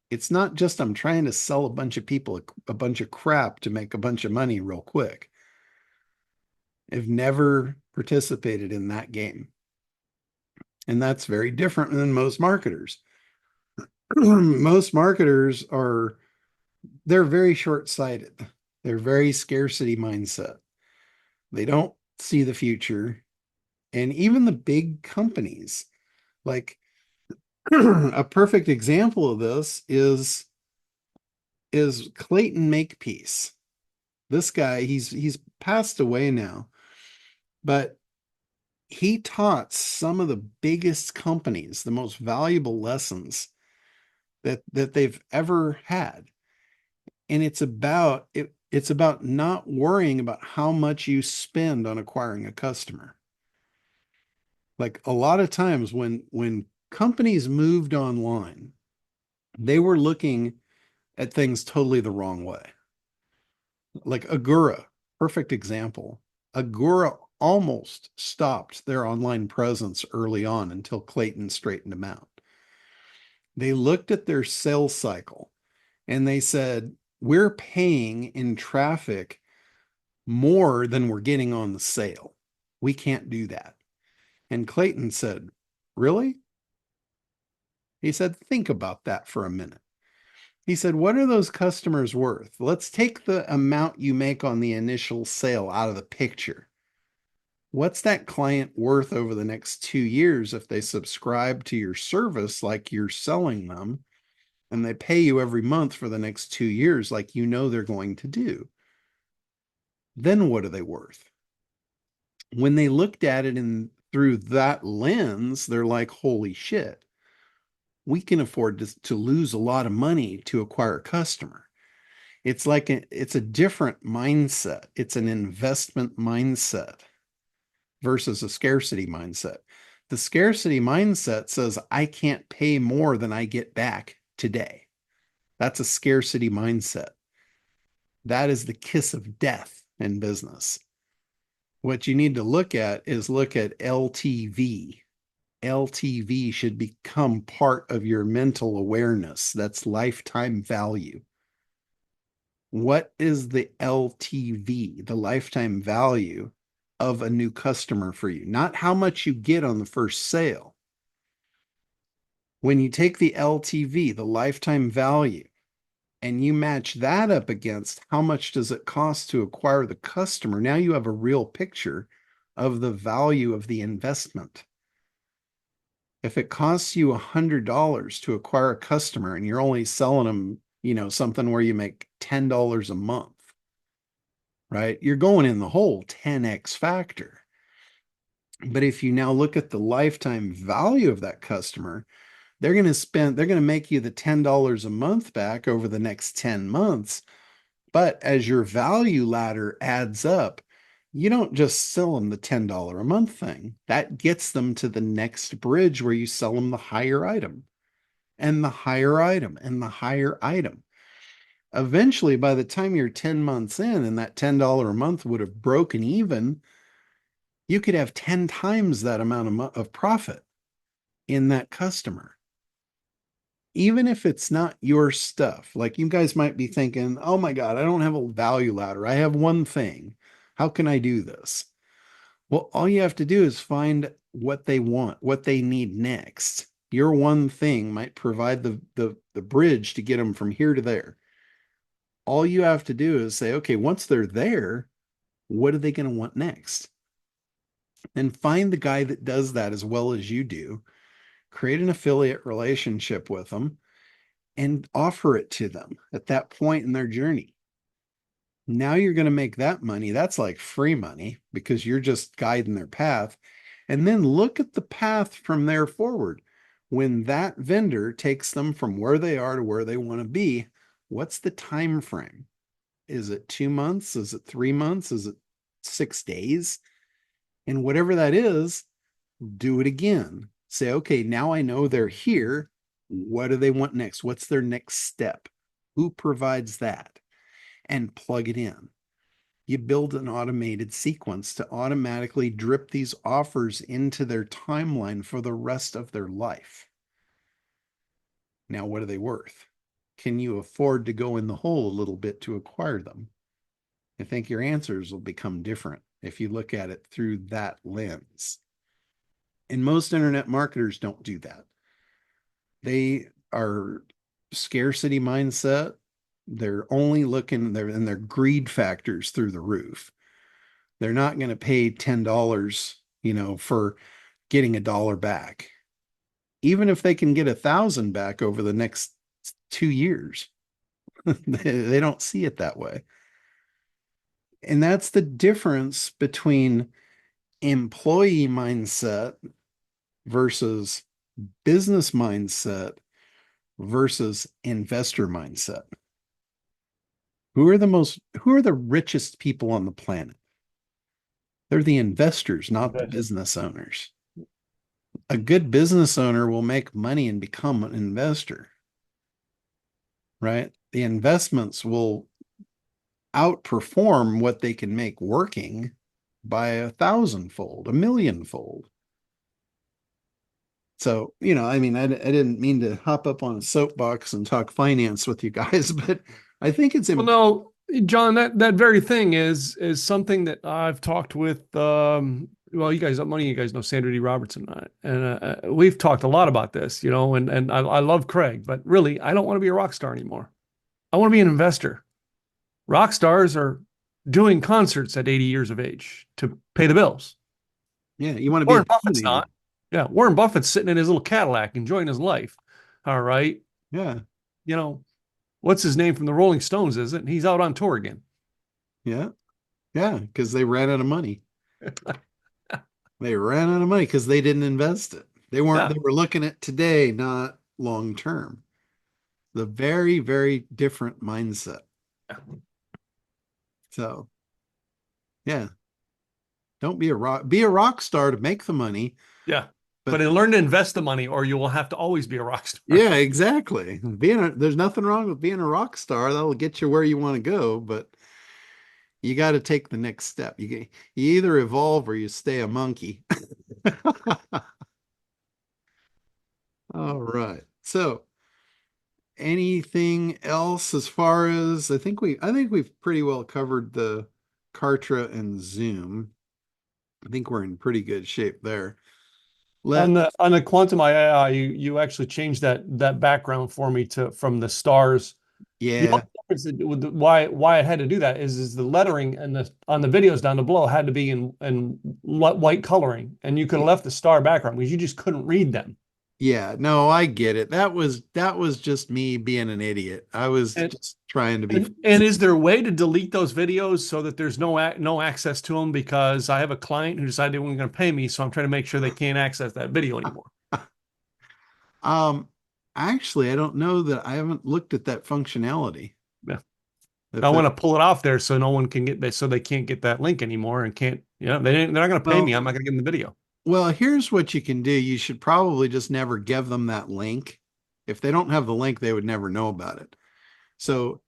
It's not just I'm trying to sell a bunch of people a bunch of crap to make a bunch of money real quick. I've never participated in that game. And that's very different than most marketers. Most marketers they're very short-sighted. They're very scarcity mindset. They don't see the future. And even the big companies, like a perfect example of this is Clayton Makepeace. This guy, he's passed away now, but he taught some of the biggest companies the most valuable lessons that they've ever had. And it's about not worrying about how much you spend on acquiring a customer. Like a lot of times when companies moved online, they were looking at things totally the wrong way. Like Agora, perfect example. Agora almost stopped their online presence early on until Clayton straightened them out. They looked at their sales cycle and they said, we're paying in traffic more than we're getting on the sale. We can't do that. And Clayton said, really? He said, think about that for a minute. He said, what are those customers worth? Let's take the amount you make on the initial sale out of the picture. What's that client worth over the next 2 years if they subscribe to your service like you're selling them and they pay you every month for the next 2 years like you know they're going to do? Then what are they worth? When they looked at it through that lens, they're like, holy shit, we can afford to lose a lot of money to acquire a customer. It's like it's a different mindset. It's an investment mindset versus a scarcity mindset. The scarcity mindset says, I can't pay more than I get back today. That's a scarcity mindset. That is the kiss of death in business. What you need to look at is look at LTV. LTV should become part of your mental awareness. That's lifetime value. What is the LTV, the lifetime value of a new customer for you? Not how much you get on the first sale. When you take the LTV, the lifetime value, and you match that up against how much does it cost to acquire the customer, now you have a real picture of the value of the investment. If it costs you $100 to acquire a customer and you're only selling them, something where you make $10 a month, right? You're going in the hole 10x factor. But if you now look at the lifetime value of that customer, they're going to make you the $10 a month back over the next 10 months. But as your value ladder adds up, you don't just sell them the $10 a month thing. That gets them to the next bridge where you sell them the higher item and the higher item and the higher item. Eventually, by the time you're 10 months in and that $10 a month would have broken even, you could have 10 times that amount of profit in that customer. Even if it's not your stuff, like you guys might be thinking, oh my God, I don't have a value ladder. I have one thing. How can I do this? Well, all you have to do is find what they want, what they need next. Your one thing might provide the bridge to get them from here to there. All you have to do is say, okay, once they're there, what are they going to want next? And find the guy that does that as well as you do. Create an affiliate relationship with them and offer it to them at that point in their journey. Now you're going to make that money. That's like free money because you're just guiding their path. And then look at the path from there forward. When that vendor takes them from where they are to where they want to be, what's the time frame? Is it 2 months? Is it 3 months? Is it 6 days? And whatever that is, do it again. Say, okay, now I know they're here. What do they want next? What's their next step? Who provides that? And plug it in. You build an automated sequence to automatically drip these offers into their timeline for the rest of their life. Now, what are they worth? Can you afford to go in the hole a little bit to acquire them? I think your answers will become different if you look at it through that lens. And most internet marketers don't do that. They are scarcity mindset. They're only looking there, and their greed factors through the roof. They're not going to pay $10, for getting $1 back. Even if they can get 1,000 back over the next 2 years, they don't see it that way. And that's the difference between employee mindset versus business mindset versus investor mindset. Who are the richest people on the planet? They're the investors, not the business owners. A good business owner will make money and become an investor, right? The investments will outperform what they can make working by 1,000-fold, 1,000,000-fold. So, I didn't mean to hop up on a soapbox and talk finance with you guys, but I think it's Well, no, John, that very thing is something that I've talked with. Well, you guys know Sandra D. Robertson, and we've talked a lot about this, and I love Craig, but really, I don't want to be a rock star anymore. I want to be an investor. Rock stars are doing concerts at 80 years of age to pay the bills. Yeah, you want to be Warren Buffett's not. Yeah, Warren Buffett's sitting in his little Cadillac enjoying his life. All right. Yeah. What's his name from the Rolling Stones, is it? He's out on tour again. Yeah. Yeah, because they ran out of money. They ran out of money because they didn't invest it. They were looking at today, not long term. The very, very different mindset. So, yeah. Don't be a rock star to make the money. Yeah. But learn to invest the money, or you will have to always be a rock star. Yeah, exactly. There's nothing wrong with being a rock star. That'll get you where you want to go, but you got to take the next step. You either evolve or you stay a monkey. All right. So, anything else as far as I think we've pretty well covered the Kartra and Zoom. I think we're in pretty good shape there. On the Quantum AI, you actually changed that background for me from the stars. Yeah. Why I had to do that is the lettering and on the videos down below had to be in white coloring, and you could have left the star background because you just couldn't read them. Yeah, no, I get it. That was just me being an idiot. I was just trying to be. And is there a way to delete those videos so that there's no access to them? Because I have a client who decided they weren't going to pay me, so I'm trying to make sure they can't access that video anymore. Actually, I don't know that I haven't looked at that functionality. Yeah. I want to pull it off there so no one can so they can't get that link anymore and can't, they're not going to pay me. I'm not going to give them the video. Well, here's what you can do. You should probably just never give them that link. If they don't have the link, they would never know about it. So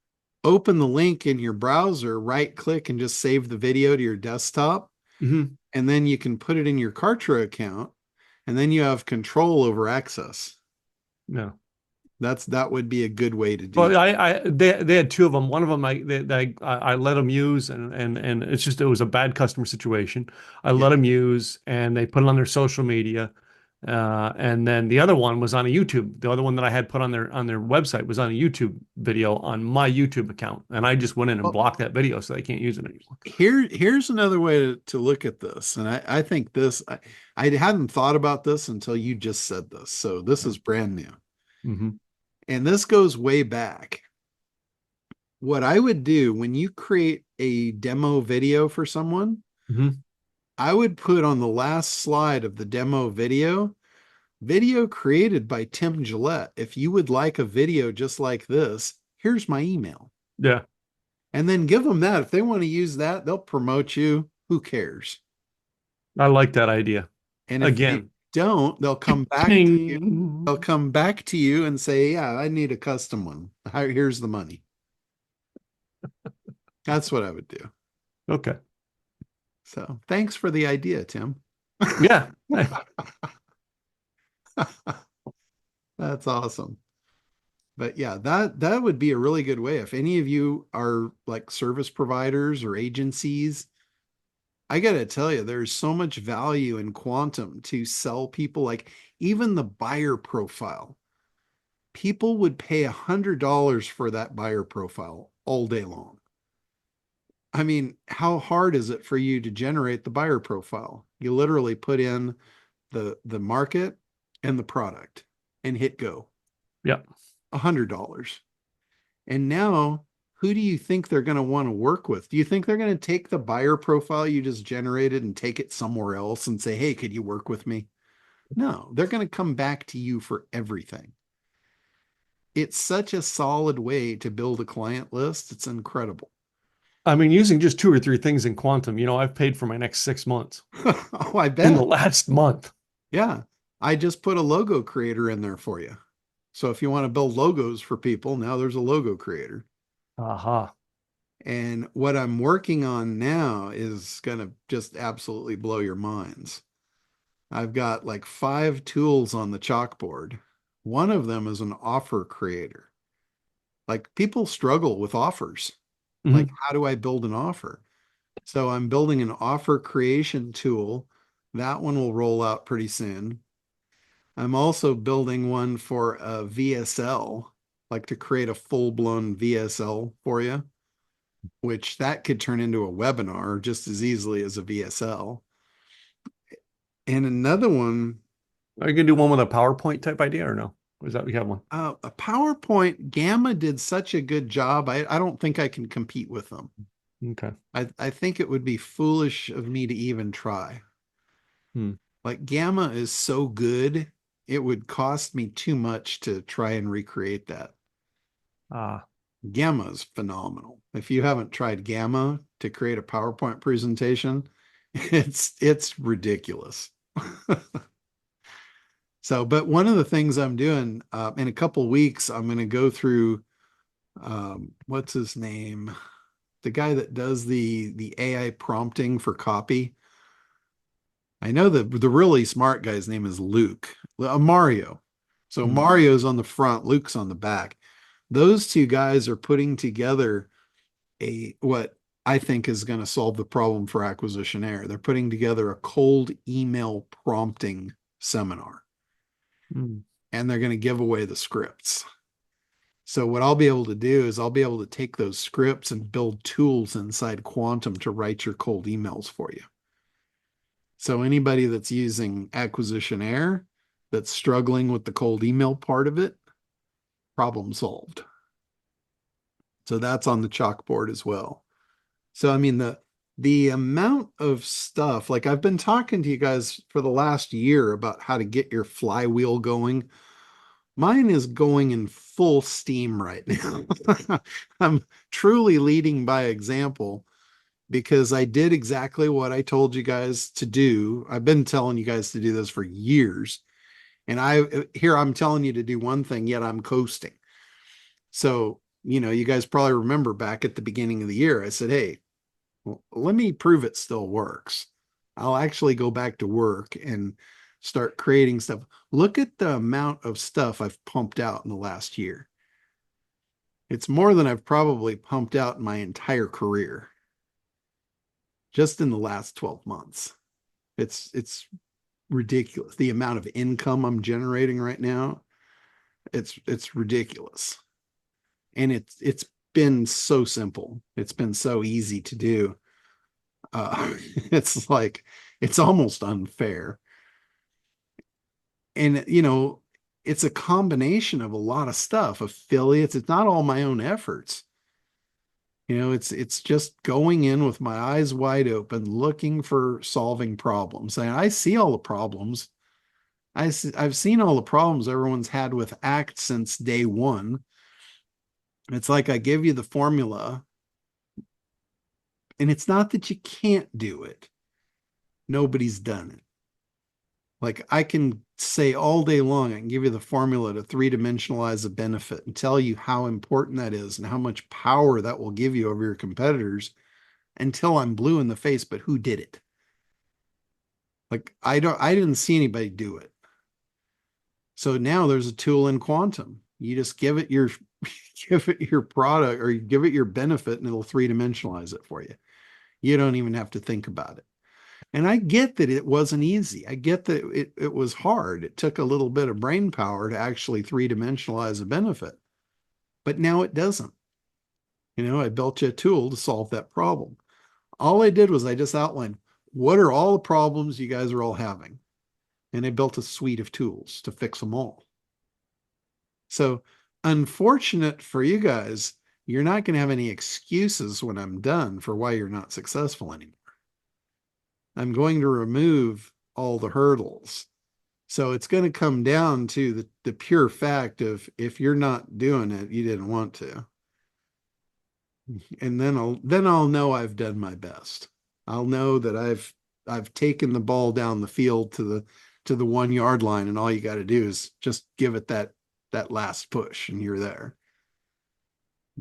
open the link in your browser, right click, and just save the video to your desktop. Mm-hmm. And then you can put it in your Kartra account, and then you have control over access. No. That would be a good way to do. Well, they had two of them. One of them I let them use, and it was a bad customer situation. I let them use, and they put it on their social media, and then the other one was on a YouTube. The other one that I had put on their website was on a YouTube video on my YouTube account, and I just went in and blocked that video so they can't use it anymore. Here's another way to look at this, and I think this I hadn't thought about this until you just said this, so this is brand new. Mm-hmm. And this goes way back. what I would do when you create a demo video for someone, Mhm. I would put on the last slide of the demo video created by Tim Gillette. If you would like a video just like this, here's my email. Yeah, And then give them that. If they want to use that, they'll promote you. Who cares? I like that idea. And if they Again, don't, they'll come back to you. They'll ping. come back to you and say, yeah, I need a custom one. Here's the money. That's what I would do. Okay. So thanks for the idea, Tim. Yeah. That's awesome. But yeah, that would be a really good way. If any of you are like service providers or agencies, I gotta tell you, there's so much value in quantum to sell people, like even the buyer profile. People would pay $100 for that buyer profile all day long. I mean, how hard is it for you to generate the buyer profile? You literally put in the market and the product and hit go. Yeah. $100. And now, who do you think they're going to want to work with? Do you think they're going to take the buyer profile you just generated and take it somewhere else and say, hey, could you work with me? No, they're going to come back to you for everything. It's such a solid way to build a client list. It's incredible. I mean, using just 2 or 3 things in quantum, I've paid for my next 6 months Oh, I in bet. the last month. Yeah. I just put a logo creator in there for you. So if you want to build logos for people, now there's a logo creator. Aha. And what I'm working on now is going to just absolutely blow your minds. I've got like 5 tools on the chalkboard. One of them is an offer creator. Like people struggle with offers. Like, Mhm. how do I build an offer? So I'm building an offer creation tool. That one will roll out pretty soon. I'm also building one for a VSL, like to create a full-blown VSL for you, which that could turn into a webinar just as easily as a VSL. And another one, Are you gonna do one with a PowerPoint type idea or no? Or is that we have one? a PowerPoint. Gamma did such a good job. I don't think I can compete with them. Okay. I think it would be foolish of me to even try. Hmm. Like Gamma is so good, it would cost me too much to try and recreate that. Ah, Gamma is phenomenal. If you haven't tried Gamma to create a PowerPoint presentation, it's ridiculous. So, but one of the things I'm doing in a couple weeks, I'm going to go through what's his name, the guy that does the AI prompting for copy. I know the really smart guy's name is Luke, Mario. So Hmm. Mario's on the front, Luke's on the back. Those two guys are putting together what I think is going to solve the problem for Acquisitionaire. They're putting together a cold email prompting seminar, Hmm. and they're going to give away the scripts. So what I'll be able to do is I'll be able to take those scripts and build tools inside Quantum to write your cold emails for you. So anybody that's using Acquisitionaire that's struggling with the cold email part of it, problem solved. So that's on the chalkboard as well. So I mean the amount of stuff, like I've been talking to you guys for the last year about how to get your flywheel going. Mine is going in full steam right now. I'm truly leading by example because I did exactly what I told you guys to do. I've been telling you guys to do this for years. And I'm telling you to do one thing, yet I'm coasting. So, you guys probably remember back at the beginning of the year, I said, hey, well, let me prove it still works. I'll actually go back to work and start creating stuff. Look at the amount of stuff I've pumped out in the last year. It's more than I've probably pumped out in my entire career, just in the last 12 months. It's ridiculous. The amount of income I'm generating right now, it's ridiculous. And it's been so simple. It's been so easy to do. It's like it's almost unfair. And it's a combination of a lot of stuff, affiliates. It's not all my own efforts. It's just going in with my eyes wide open, looking for solving problems. And I see all the problems. I've seen all the problems everyone's had with ACT since day one. It's like I give you the formula, and it's not that you can't do it. Nobody's done it. Like I can say all day long, I can give you the formula to three-dimensionalize a benefit and tell you how important that is and how much power that will give you over your competitors until I'm blue in the face, but who did it? Like I didn't see anybody do it. So now there's a tool in quantum. You just give it your give it your product or you give it your benefit and it'll three-dimensionalize it for you. You don't even have to think about it. And I get that it wasn't easy. I get that it was hard. It took a little bit of brain power to actually three-dimensionalize a benefit. But now it doesn't. I built you a tool to solve that problem. All I did was I just outlined what are all the problems you guys are all having. And I built a suite of tools to fix them all. So unfortunate for you guys, you're not going to have any excuses when I'm done for why you're not successful anymore. I'm going to remove all the hurdles. So it's going to come down to the pure fact of if you're not doing it, you didn't want to. And then I'll know I've done my best. I'll know that I've taken the ball down the field to the 1 yard line, and all you got to do is just give it that last push and you're there.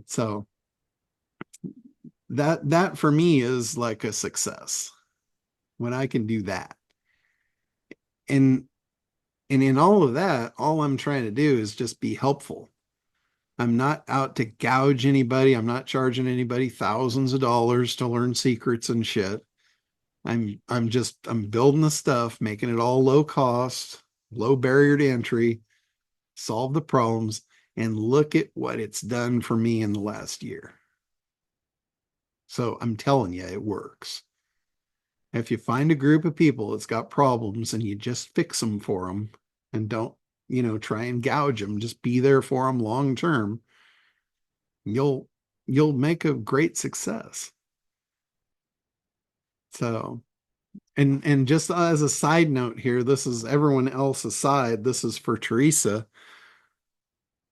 So that for me is like a success when I can do that. And in all of that, all I'm trying to do is just be helpful. I'm not out to gouge anybody. I'm not charging anybody thousands of dollars to learn secrets and shit. I'm building the stuff, making it all low cost, low barrier to entry, solve the problems, and look at what it's done for me in the last year. So I'm telling you, it works. If you find a group of people that's got problems and you just fix them for them and don't, try and gouge them, just be there for them long term, you'll make a great success. So, and just as a side note here, this is everyone else aside, this is for Teresa.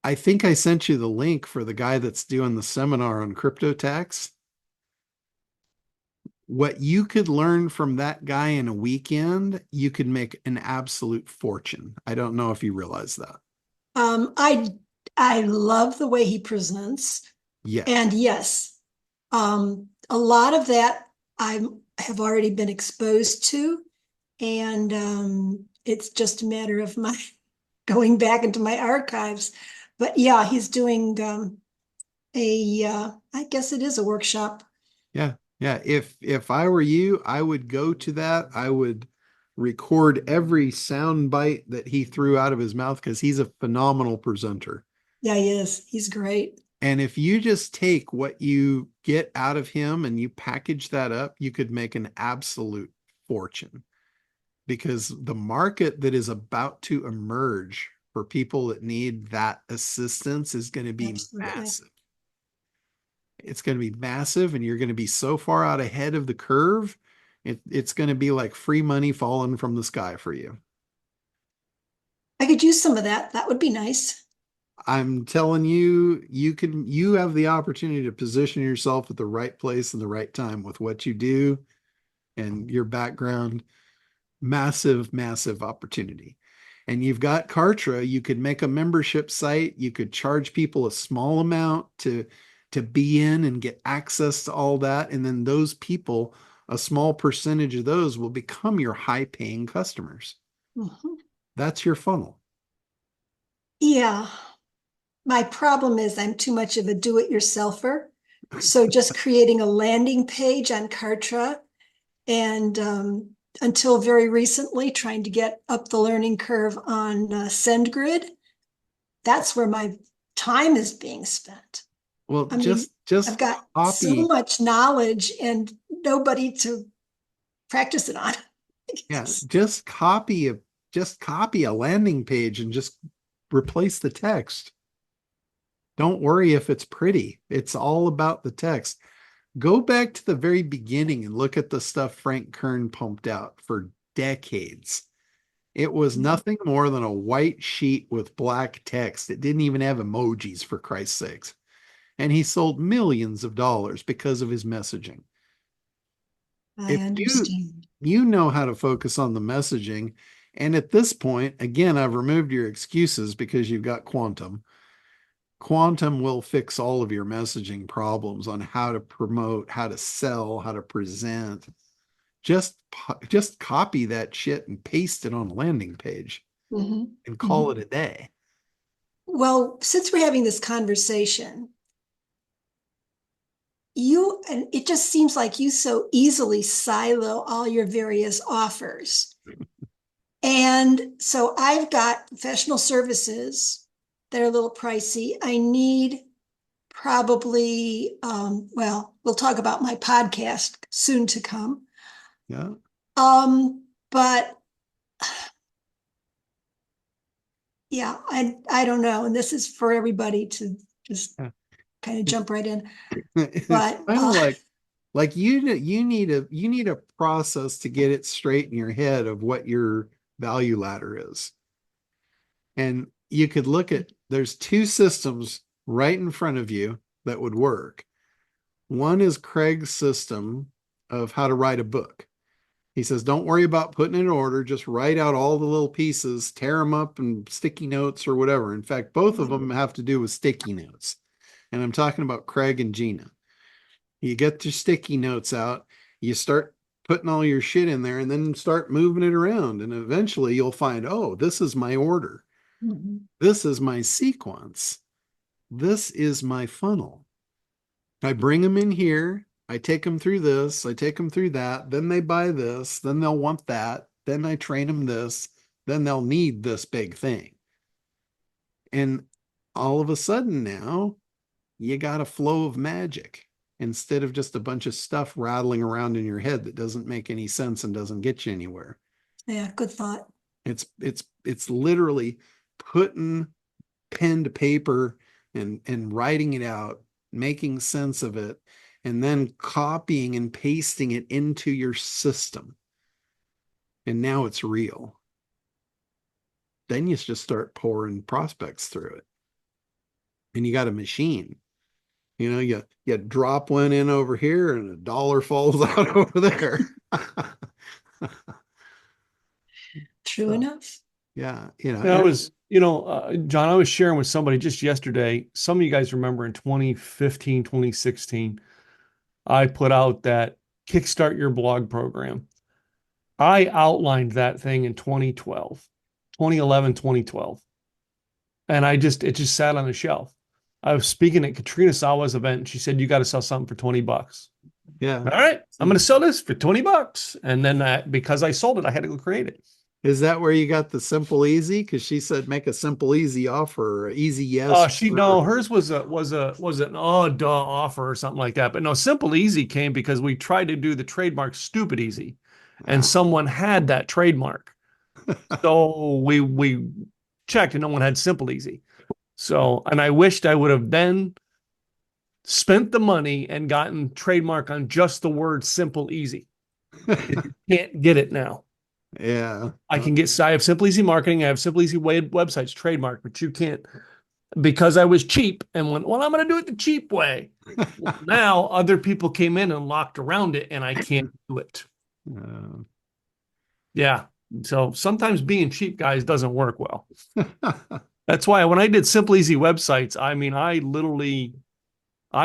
I think I sent you the link for the guy that's doing the seminar on crypto tax. What you could learn from that guy in a weekend, you could make an absolute fortune. I don't know if you realize that. I love the way he presents. Yeah. And yes, a lot of that I have already been exposed to. And it's just a matter of my going back into my archives. But yeah, he's doing I guess it is a workshop. Yeah. Yeah. If I were you, I would go to that. I would record every sound bite that he threw out of his mouth because he's a phenomenal presenter. Yeah, he is. He's great. And if you just take what you get out of him and you package that up, you could make an absolute fortune. Because the market that is about to emerge for people that need that assistance is going to be massive. It's going to be massive, and you're going to be so far out ahead of the curve. It's going to be like free money falling from the sky for you. I could use some of that. That would be nice. I'm telling you, you have the opportunity to position yourself at the right place and the right time with what you do and your background. Massive, massive opportunity. And you've got Kartra. You could make a membership site. You could charge people a small amount to be in and get access to all that. And then those people, a small percentage of those will become your high paying customers. Mm-hmm. That's your funnel. Yeah. My problem is I'm too much of a do-it-yourselfer. So just creating a landing page on Kartra and until very recently trying to get up the learning curve on SendGrid, that's where my time is being spent. Well, I mean, just I've got copy. so much knowledge and nobody to practice it on. Yeah, just copy a landing page and just replace the text. Don't worry if it's pretty. It's all about the text. Go back to the very beginning and look at the stuff Frank Kern pumped out for decades. It was nothing more than a white sheet with black text. It didn't even have emojis, for Christ's sakes. And he sold millions of dollars because of his messaging. I If understand. you know how to focus on the messaging, and at this point, again, I've removed your excuses because you've got Quantum. Quantum will fix all of your messaging problems on how to promote, how to sell, how to present. Just copy that shit and paste it on a landing page Mhm. and call it a day. Well, since we're having this conversation, and it just seems like you so easily silo all your various offers. And so I've got professional services that are a little pricey. I need probably, well, we'll talk about my podcast soon to come. Yeah. But yeah, I don't know. And this is for everybody to just kind of jump right in. It's But kind of like you need a process to get it straight in your head of what your value ladder is. And you could look at, there's two systems right in front of you that would work. One is Craig's system of how to write a book. He says, don't worry about putting it in order. Just write out all the little pieces, tear them up in sticky notes or whatever. In fact, both of them have to do with sticky notes. And I'm talking about Craig and Gina. You get your sticky notes out, you start putting all your shit in there and then start moving it around. And eventually you'll find, oh, this is my order. This is my sequence. This is my funnel. I bring them in here. I take them through this. I take them through that. Then they buy this. Then they'll want that. Then I train them this. Then they'll need this big thing. And all of a sudden now, you got a flow of magic instead of just a bunch of stuff rattling around in your head that doesn't make any sense and doesn't get you anywhere. yeah, good thought. It's literally putting pen to paper and writing it out, making sense of it, and then copying and pasting it into your system. And now it's real. Then you just start pouring prospects through it. And you got a machine. You know, you drop one in over here and $1 falls out over there. True enough. Yeah, you know. And I was, John, I was sharing with somebody just yesterday. Some of you guys remember in 2015, 2016, I put out that Kickstart Your Blog program. I outlined that thing in 2011, 2012. And it just sat on the shelf. I was speaking at Katrina Sawa's event and she said, you got to sell something for $20. Yeah. All right, I'm going to sell this for $20. And then because I sold it, I had to go create it. Is that where you got the simple easy? Because she said make a simple easy offer, or easy yes. Hers was an duh offer or something like that. But no, simple easy came because we tried to do the trademark stupid easy, and someone had that trademark. So we checked and no one had simple easy. So, and I wished I would have then spent the money and gotten trademark on just the word simple easy. Can't get it now. Yeah. I have Simple Easy Marketing. I have Simple Easy websites trademark, but you can't, because I was cheap and went, well, I'm going to do it the cheap way. Well, now other people came in and locked around it and I can't do it. Yeah. So sometimes being cheap, guys, doesn't work well. That's why when I did Simple Easy websites, I mean, I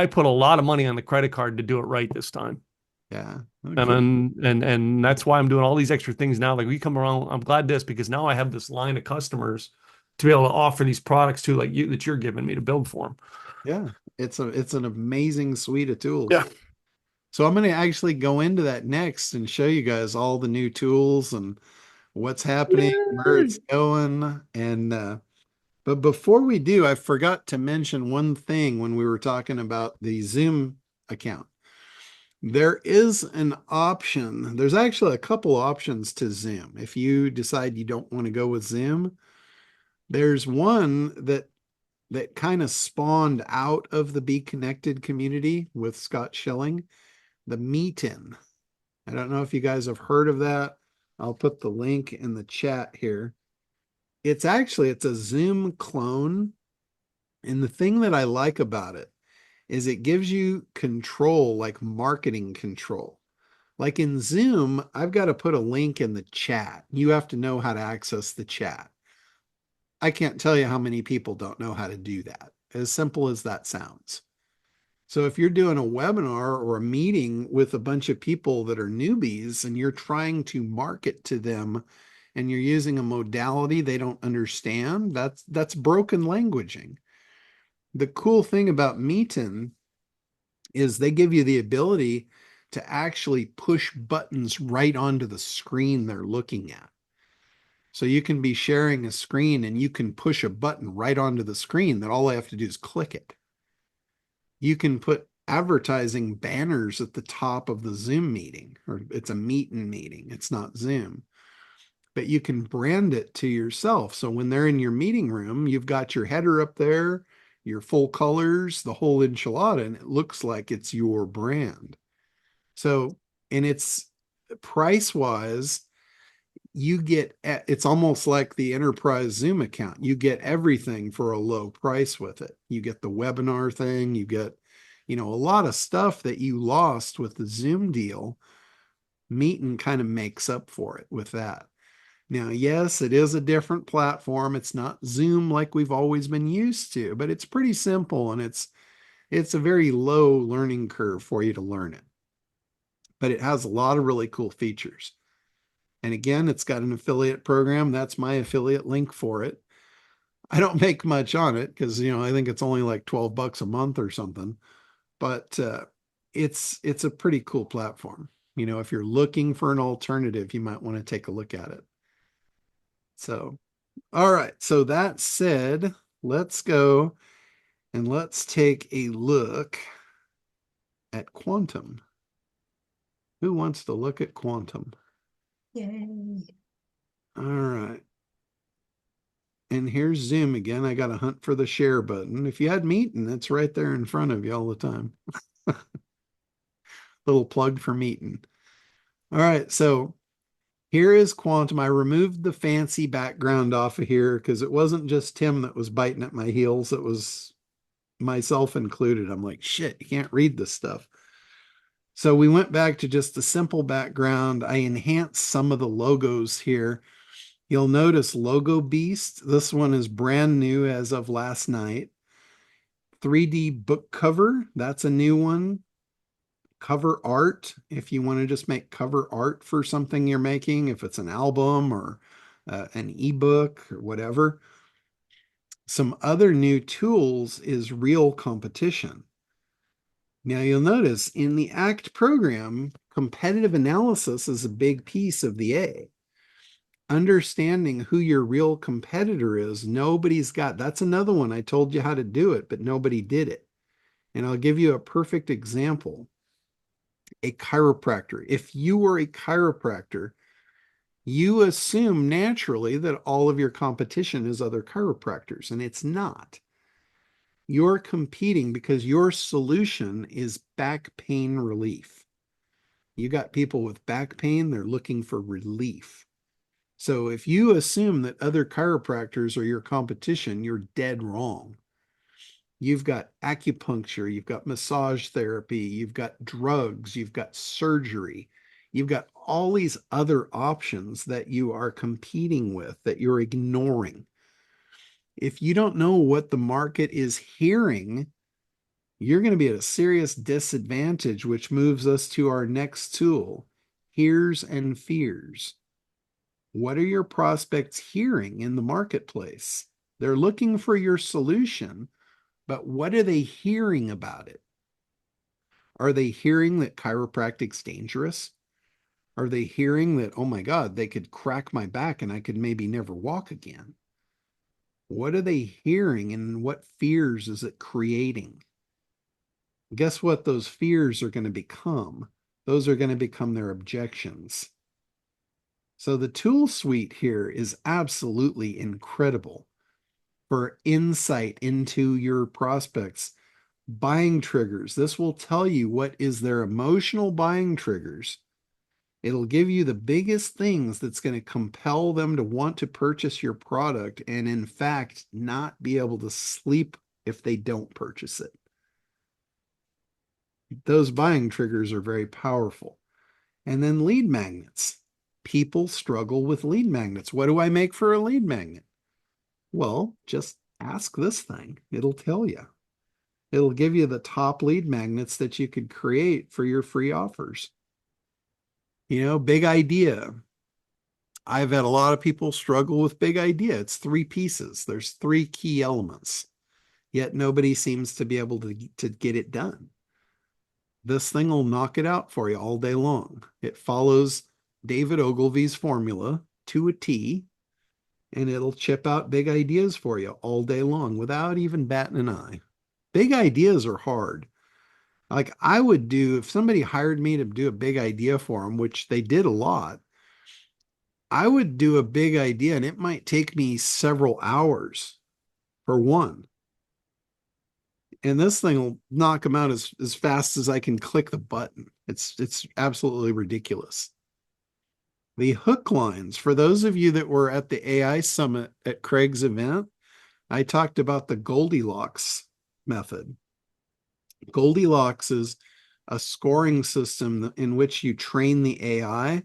put a lot of money on the credit card to do it right this time. Yeah. Okay. And that's why I'm doing all these extra things now. Like we come around, I'm glad because now I have this line of customers to be able to offer these products to, like you, that you're giving me to build for them. Yeah. It's an amazing suite of tools. Yeah. So I'm going to actually go into that next and show you guys all the new tools and what's happening, where it's going. And, but before we do, I forgot to mention one thing when we were talking about the Zoom account. There is an option. There's actually a couple options to Zoom. If you decide you don't want to go with Zoom, there's one that that kind of spawned out of the Be Connected community with Scott Schilling, the Meetin. I don't know if you guys have heard of that. I'll put the link in the chat here. It's a Zoom clone. And the thing that I like about it is it gives you control, like marketing control. Like in Zoom, I've got to put a link in the chat. You have to know how to access the chat. I can't tell you how many people don't know how to do that, as simple as that sounds. So if you're doing a webinar or a meeting with a bunch of people that are newbies and you're trying to market to them and you're using a modality they don't understand, that's broken languaging. The cool thing about Meetin is they give you the ability to actually push buttons right onto the screen they're looking at. So you can be sharing a screen and you can push a button right onto the screen that all I have to do is click it. You can put advertising banners at the top of the Zoom meeting, or it's a Meetin meeting. It's not Zoom, but you can brand it to yourself. So when they're in your meeting room, you've got your header up there, your full colors, the whole enchilada, and it looks like it's your brand. So, and it's price wise, it's almost like the enterprise Zoom account. You get everything for a low price with it. You get the webinar thing, you get, a lot of stuff that you lost with the Zoom deal. Meetin kind of makes up for it with that. Now, yes, it is a different platform. It's not Zoom like we've always been used to, but it's pretty simple and it's a very low learning curve for you to learn it. But it has a lot of really cool features. And again, it's got an affiliate program. That's my affiliate link for it. I don't make much on it because, I think it's only like $12 a month or something. But it's a pretty cool platform. If you're looking for an alternative, you might want to take a look at it. So, all right. So that said, let's go and let's take a look at quantum. Who wants to look at quantum? Yay. All right. And here's Zoom again. I got to hunt for the share button. If you had Meetin, it's right there in front of you all the time. Little plug for Meetin. All right. So here is quantum. I removed the fancy background off of here because it wasn't just Tim that was biting at my heels. It was myself included. I'm like, shit, you can't read this stuff. So we went back to just a simple background. I enhanced some of the logos here. You'll notice Logo Beast. This one is brand new as of last night. 3D book cover. That's a new one. Cover art. If you want to just make cover art for something you're making, if it's an album or an ebook or whatever. Some other new tools is Real Competition. Now you'll notice in the ACT program, competitive analysis is a big piece of the A. Understanding who your real competitor is, nobody's got. That's another one. I told you how to do it, but nobody did it. And I'll give you a perfect example. A chiropractor. If you were a chiropractor, you assume naturally that all of your competition is other chiropractors, and it's not. You're competing because your solution is back pain relief. You got people with back pain, they're looking for relief. So if you assume that other chiropractors are your competition, you're dead wrong. You've got acupuncture, you've got massage therapy, you've got drugs, you've got surgery, you've got all these other options that you are competing with that you're ignoring. If you don't know what the market is hearing, you're going to be at a serious disadvantage, which moves us to our next tool, hears and fears. What are your prospects hearing in the marketplace? They're looking for your solution, but what are they hearing about it? Are they hearing that chiropractic's dangerous? Are they hearing that, oh my God, they could crack my back and I could maybe never walk again? What are they hearing and what fears is it creating? Guess what those fears are going to become? Those are going to become their objections. So the tool suite here is absolutely incredible. for insight into your prospects. Buying triggers. This will tell you what is their emotional buying triggers. It'll give you the biggest things that's going to compel them to want to purchase your product and, in fact, not be able to sleep if they don't purchase it. Those buying triggers are very powerful. And then lead magnets. People struggle with lead magnets. What do I make for a lead magnet? Well, just ask this thing. It'll tell you. It'll give you the top lead magnets that you could create for your free offers. Big idea. I've had a lot of people struggle with big idea. It's 3 pieces. There's 3 key elements, yet nobody seems to be able to get it done. This thing will knock it out for you all day long. It follows David Ogilvy's formula to a T, and it'll chip out big ideas for you all day long without even batting an eye. Big ideas are hard. Like I would do, if somebody hired me to do a big idea for them, which they did a lot, I would do a big idea and it might take me several hours for one. And this thing will knock them out as fast as I can click the button. It's absolutely ridiculous. The hook lines, for those of you that were at the AI Summit at Craig's event, I talked about the Goldilocks method. Goldilocks is a scoring system in which you train the AI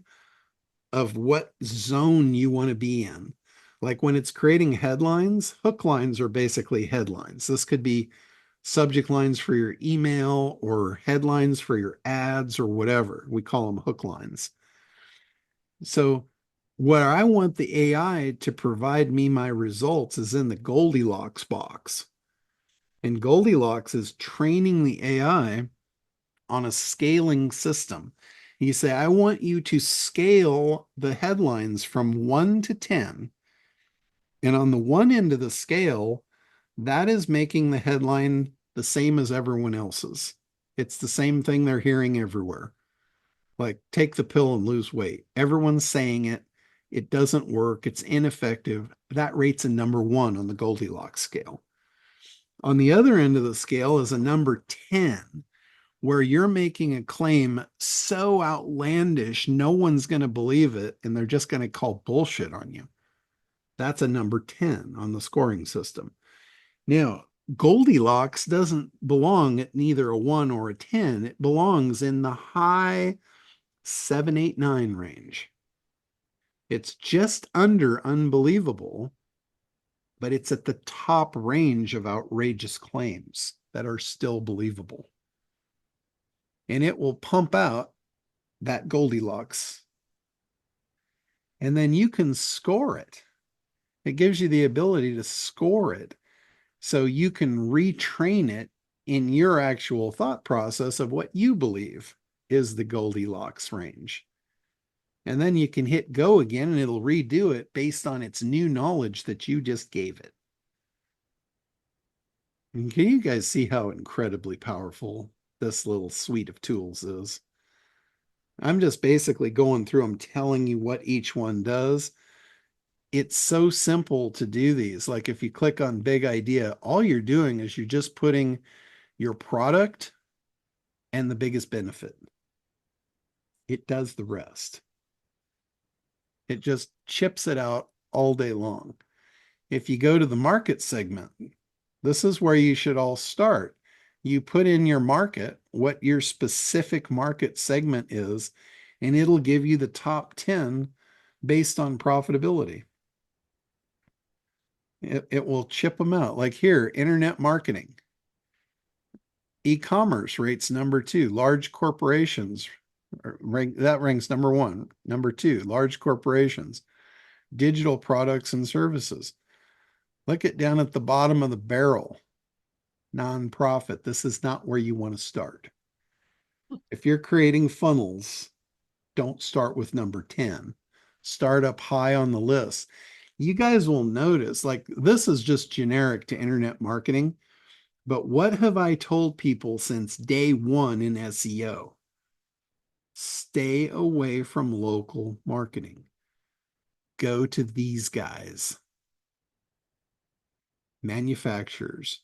of what zone you want to be in. Like when it's creating headlines, hook lines are basically headlines. This could be subject lines for your email or headlines for your ads or whatever. We call them hook lines. So where I want the AI to provide me my results is in the Goldilocks box. And Goldilocks is training the AI on a scaling system. You say, I want you to scale the headlines from 1 to 10. And on the one end of the scale, that is making the headline the same as everyone else's. It's the same thing they're hearing everywhere. Like, take the pill and lose weight. Everyone's saying it. It doesn't work. It's ineffective. That rates a number 1 on the Goldilocks scale. On the other end of the scale is a number 10, where you're making a claim so outlandish, no one's going to believe it, and they're just going to call bullshit on you. That's a number 10 on the scoring system. Now, Goldilocks doesn't belong at neither a 1 or a 10. It belongs in the high 7, 8, 9 range. It's just under unbelievable, but it's at the top range of outrageous claims that are still believable. And it will pump out that Goldilocks. And then you can score it. It gives you the ability to score it so you can retrain it in your actual thought process of what you believe is the Goldilocks range. And then you can hit go again and it'll redo it based on its new knowledge that you just gave it. And can you guys see how incredibly powerful this little suite of tools is? I'm just basically going through them, telling you what each one does. It's so simple to do these. Like if you click on big idea, all you're doing is you're just putting your product and the biggest benefit. It does the rest. It just chips it out all day long. If you go to the market segment, this is where you should all start. You put in your market, what your specific market segment is, and it'll give you the top 10 based on profitability. It will chip them out. Like here, internet marketing. E-commerce rates number 2. Large corporations, that ranks number 1. Number 2, large corporations. Digital products and services. Look at down at the bottom of the barrel. Nonprofit. This is not where you want to start. If you're creating funnels, don't start with number 10. Start up high on the list. You guys will notice, like this is just generic to internet marketing, but what have I told people since day 1 in SEO? Stay away from local marketing. Go to these guys. manufacturers.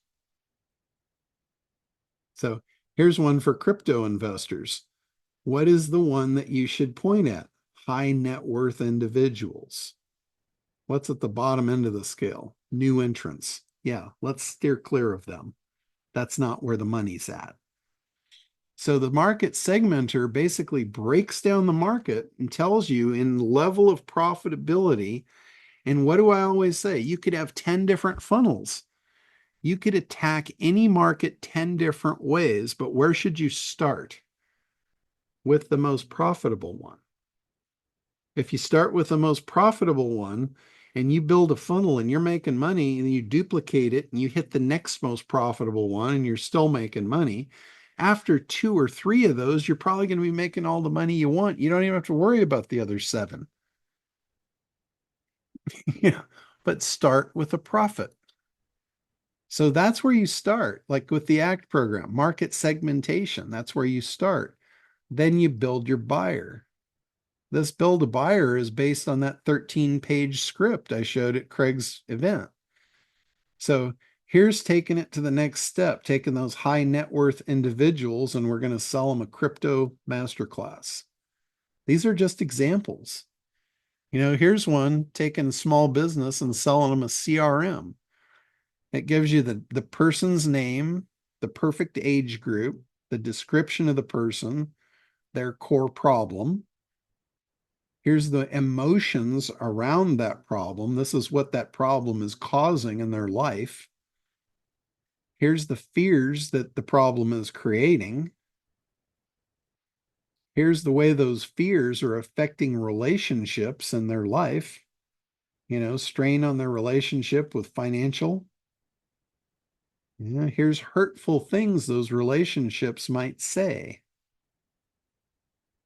So here's one for crypto investors. What is the one that you should point at? High net worth individuals. What's at the bottom end of the scale? New entrants. Yeah, let's steer clear of them. That's not where the money's at. So the market segmenter basically breaks down the market and tells you in level of profitability. And what do I always say? You could have 10 different funnels. You could attack any market 10 different ways, but where should you start? With the most profitable one. If you start with the most profitable one and you build a funnel and you're making money and you duplicate it and you hit the next most profitable one and you're still making money, after 2 or 3 of those, you're probably going to be making all the money you want. You don't even have to worry about the other 7. Yeah, but start with a profit. So that's where you start, like with the ACT program, market segmentation. That's where you start. Then you build your buyer. This build a buyer is based on that 13-page script I showed at Craig's event. So here's taking it to the next step, taking those high net worth individuals, and we're going to sell them a crypto masterclass. These are just examples. You know, here's one taking a small business and selling them a CRM. It gives you the person's name, the perfect age group, the description of the person, their core problem. Here's the emotions around that problem. This is what that problem is causing in their life. Here's the fears that the problem is creating. Here's the way those fears are affecting relationships in their life. You know, strain on their relationship with financial. Yeah, here's hurtful things those relationships might say.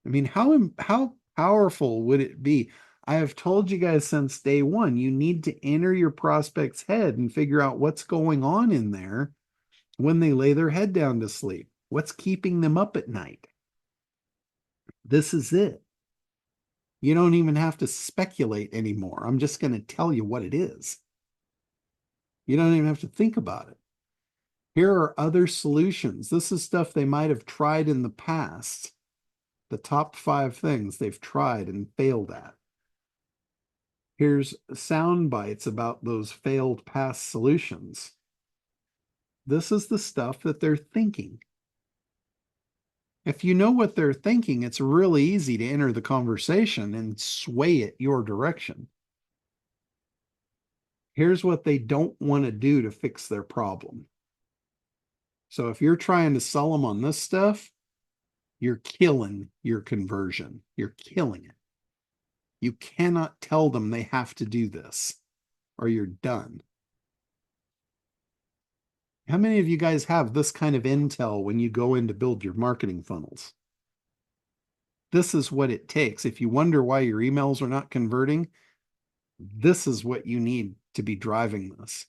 I mean, how powerful would it be? I have told you guys since day one, you need to enter your prospect's head and figure out what's going on in there when they lay their head down to sleep. What's keeping them up at night? This is it. You don't even have to speculate anymore. I'm just going to tell you what it is. You don't even have to think about it. Here are other solutions. This is stuff they might have tried in the past. The top 5 things they've tried and failed at. Here's sound bites about those failed past solutions. This is the stuff that they're thinking. If you know what they're thinking, it's really easy to enter the conversation and sway it your direction. Here's what they don't want to do to fix their problem. So if you're trying to sell them on this stuff, you're killing your conversion. You're killing it. You cannot tell them they have to do this or you're done. How many of you guys have this kind of intel when you go in to build your marketing funnels? This is what it takes. If you wonder why your emails are not converting, this is what you need to be driving this.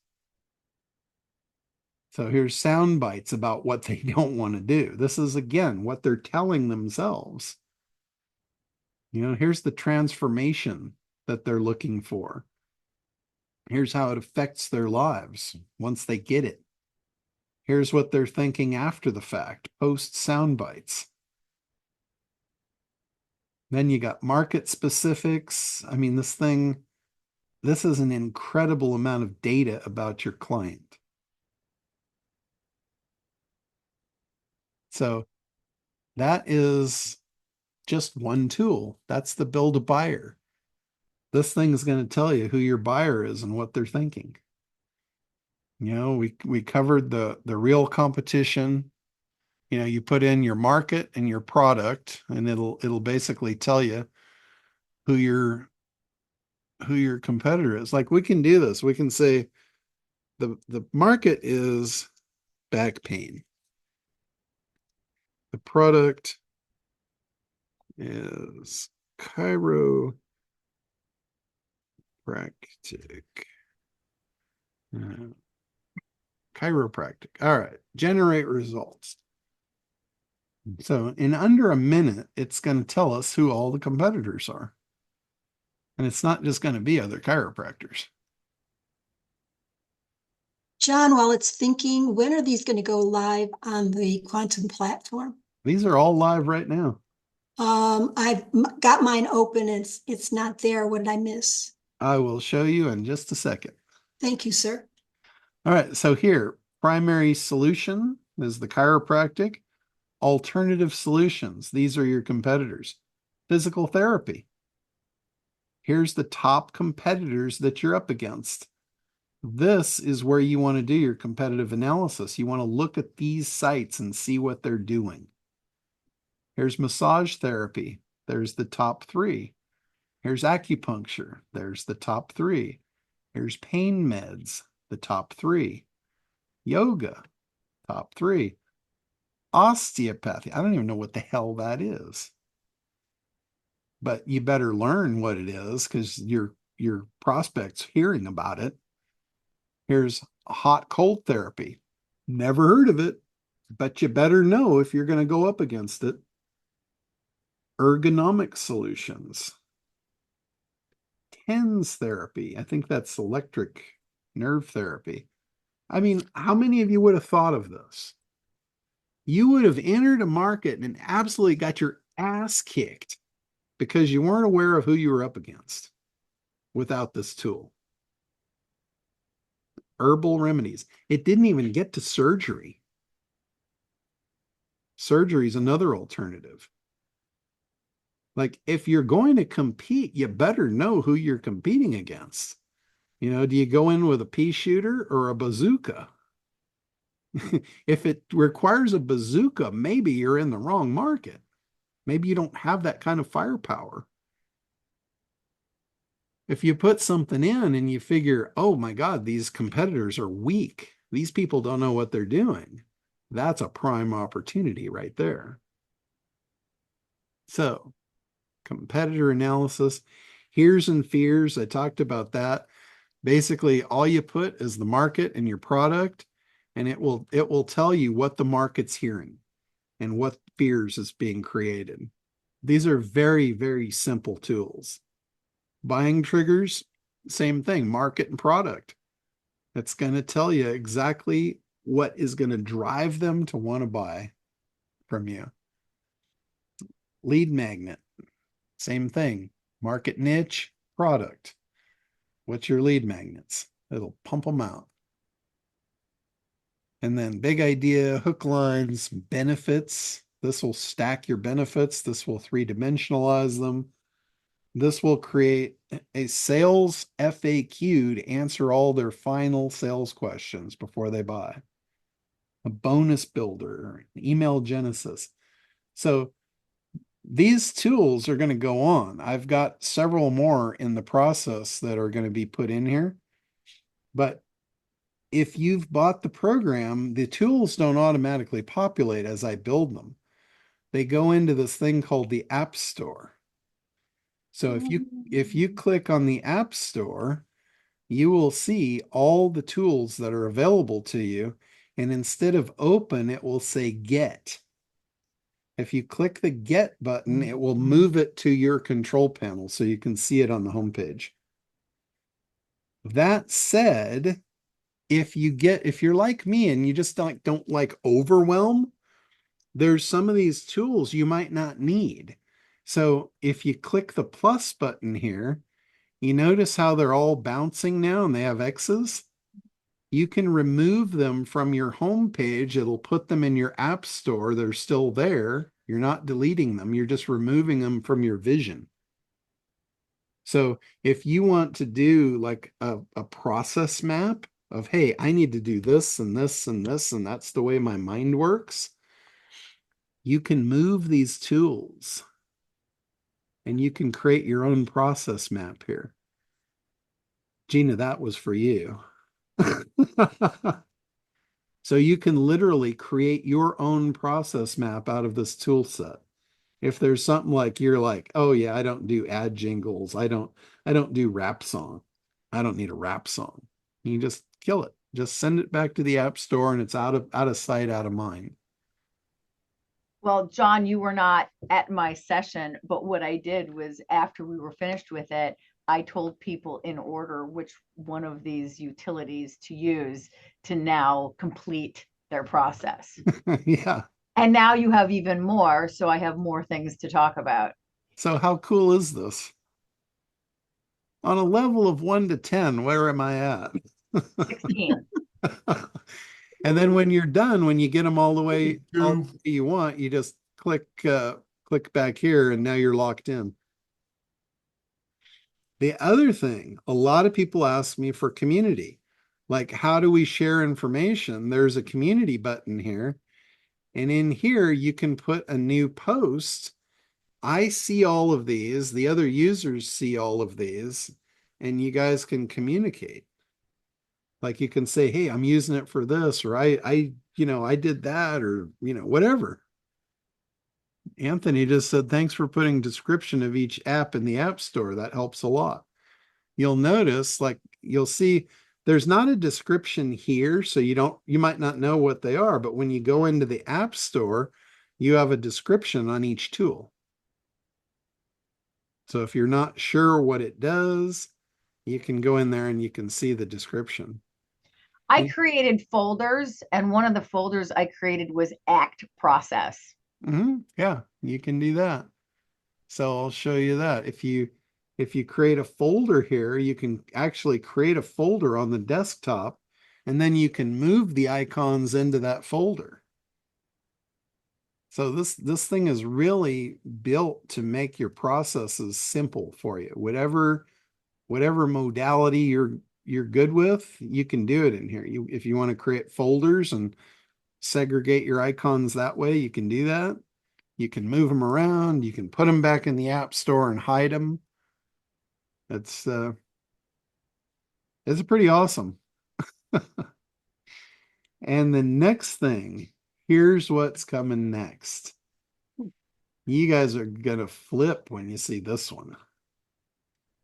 So here's sound bites about what they don't want to do. This is, again, what they're telling themselves. You know, here's the transformation that they're looking for. Here's how it affects their lives once they get it. Here's what they're thinking after the fact, post sound bites. Then you got market specifics. I mean, this is an incredible amount of data about your client. So that is just one tool. That's the build a buyer. This thing is going to tell you who your buyer is and what they're thinking. You know, we covered the real competition. You know, you put in your market and your product, and it'll basically tell you who your competitor is. Like, we can do this. We can say the market is back pain. The product is chiropractic. Chiropractic. All right. Generate results. So in under a minute, it's going to tell us who all the competitors are. And it's not just going to be other chiropractors. John, while it's thinking, when are these going to go live on the Quantum platform? These are all live right now. I've got mine open and it's not there. What did I miss? I will show you in just a second. Thank you, sir. All right, so here, primary solution is the chiropractic. Alternative solutions, these are your competitors. Physical therapy. Here's the top competitors that you're up against. This is where you want to do your competitive analysis. You want to look at these sites and see what they're doing. Here's massage therapy. There's the top 3. Here's acupuncture. There's the top 3. Here's pain meds, the top 3. Yoga, top 3. Osteopathy. I don't even know what the hell that is. But you better learn what it is because your prospects hearing about it. Here's hot cold therapy. Never heard of it, but you better know if you're going to go up against it. Ergonomic solutions. TENS therapy. I think that's electric nerve therapy. I mean, how many of you would have thought of this? You would have entered a market and absolutely got your ass kicked because you weren't aware of who you were up against without this tool. Herbal remedies. It didn't even get to surgery. Surgery is another alternative. Like, if you're going to compete, you better know who you're competing against. You know, do you go in with a pea shooter or a bazooka? If it requires a bazooka, maybe you're in the wrong market. Maybe you don't have that kind of firepower. If you put something in and you figure, oh my God, these competitors are weak. These people don't know what they're doing. That's a prime opportunity right there. So, competitor analysis, hears and fears. I talked about that. Basically, all you put is the market and your product, and it will tell you what the market's hearing and what fears is being created. These are very, very simple tools. Buying triggers, same thing, market and product. It's going to tell you exactly what is going to drive them to want to buy from you. Lead magnet, same thing, market niche, product. What's your lead magnets? It'll pump them out. And then big idea, hook lines, benefits. This will stack your benefits. This will 3-dimensionalize them. This will create a sales FAQ to answer all their final sales questions before they buy. A bonus builder, email genesis. So these tools are going to go on. I've got several more in the process that are going to be put in here. But if you've bought the program, the tools don't automatically populate as I build them. They go into this thing called the App Store. So if you click on the App Store, you will see all the tools that are available to you. And instead of open, it will say get. If you click the get button, it will move it to your control panel so you can see it on the homepage. That said, if you're like me and you just don't like overwhelm, there's some of these tools you might not need. So if you click the plus button here, you notice how they're all bouncing now and they have X's. You can remove them from your home page. It'll put them in your app store. They're still there. You're not deleting them. You're just removing them from your vision. So if you want to do like a process map of, hey, I need to do this and this and this, and that's the way my mind works, you can move these tools and you can create your own process map here. Gina, that was for you. So you can literally create your own process map out of this tool set. If there's something like you're like, oh yeah, I don't do ad jingles. I don't do rap song. I don't need a rap song. You just kill it. Just send it back to the App Store and it's out of sight, out of mind. Well, John, you were not at my session, but what I did was after we were finished with it, I told people in order which one of these utilities to use to now complete their process. Yeah. And now you have even more, so I have more things to talk about. So how cool is this? On a level of 1 to 10, where am I at? 16. And then when you're done, when you get them all the way all the Two. way you want, you just click back here and now you're locked in. The other thing, a lot of people ask me for community. Like, how do we share information? There's a community button here. And in here, you can put a new post. I see all of these. The other users see all of these. And you guys can communicate. Like you can say, hey, I'm using it for this, or I did that, or, whatever. Anthony just said, thanks for putting description of each app in the App Store. That helps a lot. You'll notice, like, you'll see there's not a description here, so you might not know what they are, but when you go into the App Store, you have a description on each tool. So if you're not sure what it does, you can go in there and you can see the description. I created folders, and one of the folders I created was Act Process. Yeah, you can do that. So I'll show you that. If you create a folder here, you can actually create a folder on the desktop, and then you can move the icons into that folder. So this thing is really built to make your processes simple for you. Whatever modality you're good with, you can do it in here. If you want to create folders and segregate your icons that way, you can do that. You can move them around. You can put them back in the App Store and hide them. It's pretty awesome. And the next thing, here's what's coming next. You guys are gonna flip when you see this one.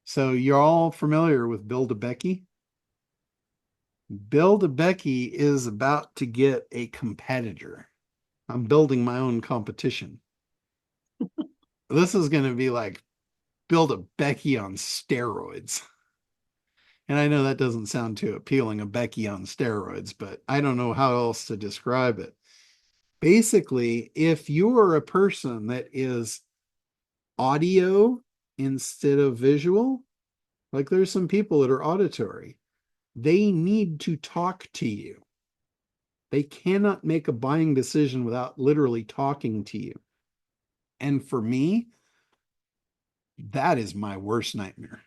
So you're all familiar with Bill DeBecky? Bill DeBecky is about to get a competitor. I'm building my own competition. This is going to be like Bill DeBecky on steroids. And I know that doesn't sound too appealing, a Becky on steroids, but I don't know how else to describe it. Basically, if you're a person that is audio instead of visual, like there's some people that are auditory, they need to talk to you. They cannot make a buying decision without literally talking to you. And for me, that is my worst nightmare.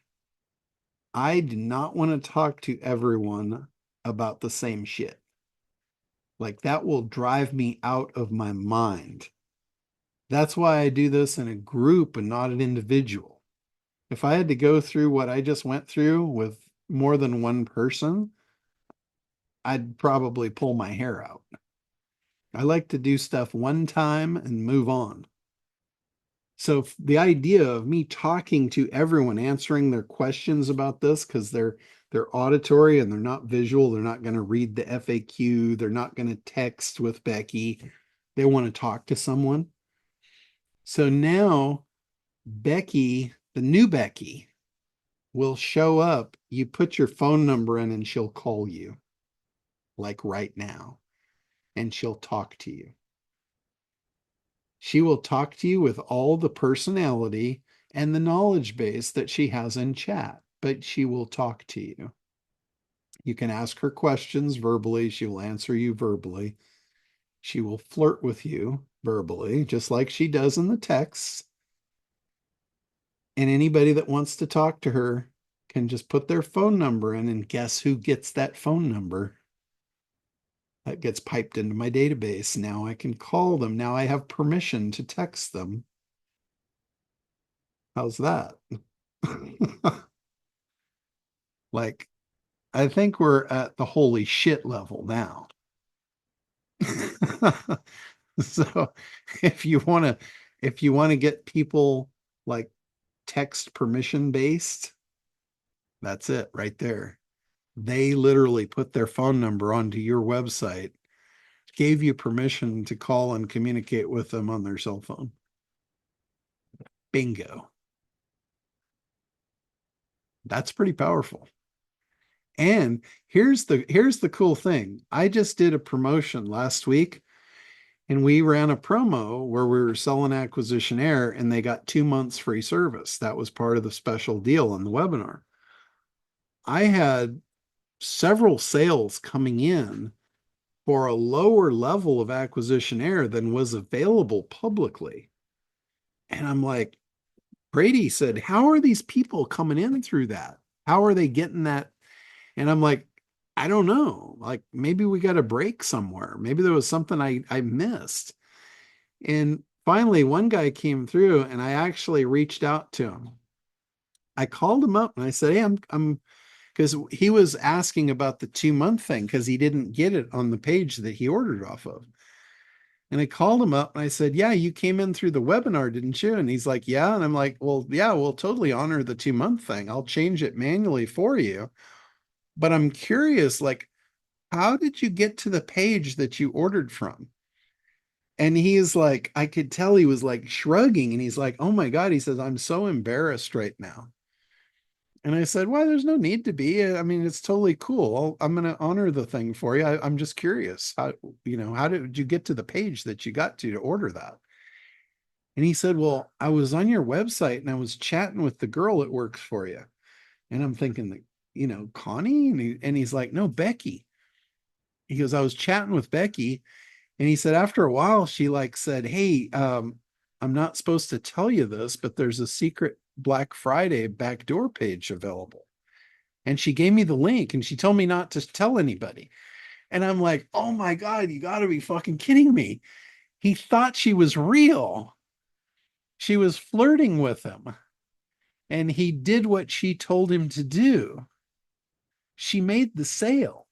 I do not want to talk to everyone about the same shit. Like that will drive me out of my mind. That's why I do this in a group and not an individual. If I had to go through what I just went through with more than one person, I'd probably pull my hair out. I like to do stuff one time and move on. So the idea of me talking to everyone, answering their questions about this, because they're auditory and they're not visual, they're not going to read the FAQ, they're not going to text with Becky. They want to talk to someone. So now Becky, the new Becky, will show up. You put your phone number in and she'll call you, like right now, and she'll talk to you. She will talk to you with all the personality and the knowledge base that she has in chat, but she will talk to you. You can ask her questions verbally. She will answer you verbally. She will flirt with you verbally, just like she does in the texts. And anybody that wants to talk to her can just put their phone number in, and guess who gets that phone number? That gets piped into my database. Now I can call them. Now I have permission to text them. How's that? Like, I think we're at the holy shit level now. So if you want to get people like text permission based, that's it right there. They literally put their phone number onto your website, gave you permission to call and communicate with them on their cell phone. Bingo. That's pretty powerful. And here's the cool thing. I just did a promotion last week and we ran a promo where we were selling Acquisition Air and they got 2 months free service. That was part of the special deal on the webinar. I had several sales coming in for a lower level of Acquisition Air than was available publicly. And I'm like, Brady said, how are these people coming in through that? How are they getting that? And I'm like, I don't know. Like maybe we got a break somewhere. Maybe there was something I missed. And finally, one guy came through and I actually reached out to him. I called him up and I said, hey, I'm because he was asking about the 2 month thing because he didn't get it on the page that he ordered off of. And I called him up and I said, yeah, you came in through the webinar, didn't you? And he's like, yeah. And I'm like, well, yeah, we'll totally honor the 2 month thing. I'll change it manually for you. But I'm curious, like, how did you get to the page that you ordered from? And he's like, I could tell he was like shrugging and he's like, oh my God. He says, I'm so embarrassed right now. And I said, well, there's no need to be. I mean, it's totally cool. I'm going to honor the thing for you. I'm just curious. How did you get to the page that you got to order that? And he said, well, I was on your website and I was chatting with the girl that works for you. And I'm thinking, Connie? And he's like, no, Becky. He goes, I was chatting with Becky. And he said, after a while, she like said, hey, I'm not supposed to tell you this, but there's a secret Black Friday backdoor page available. And she gave me the link and she told me not to tell anybody. And I'm like, oh my God, you got to be fucking kidding me. He thought she was real. She was flirting with him. And he did what she told him to do. She made the sale.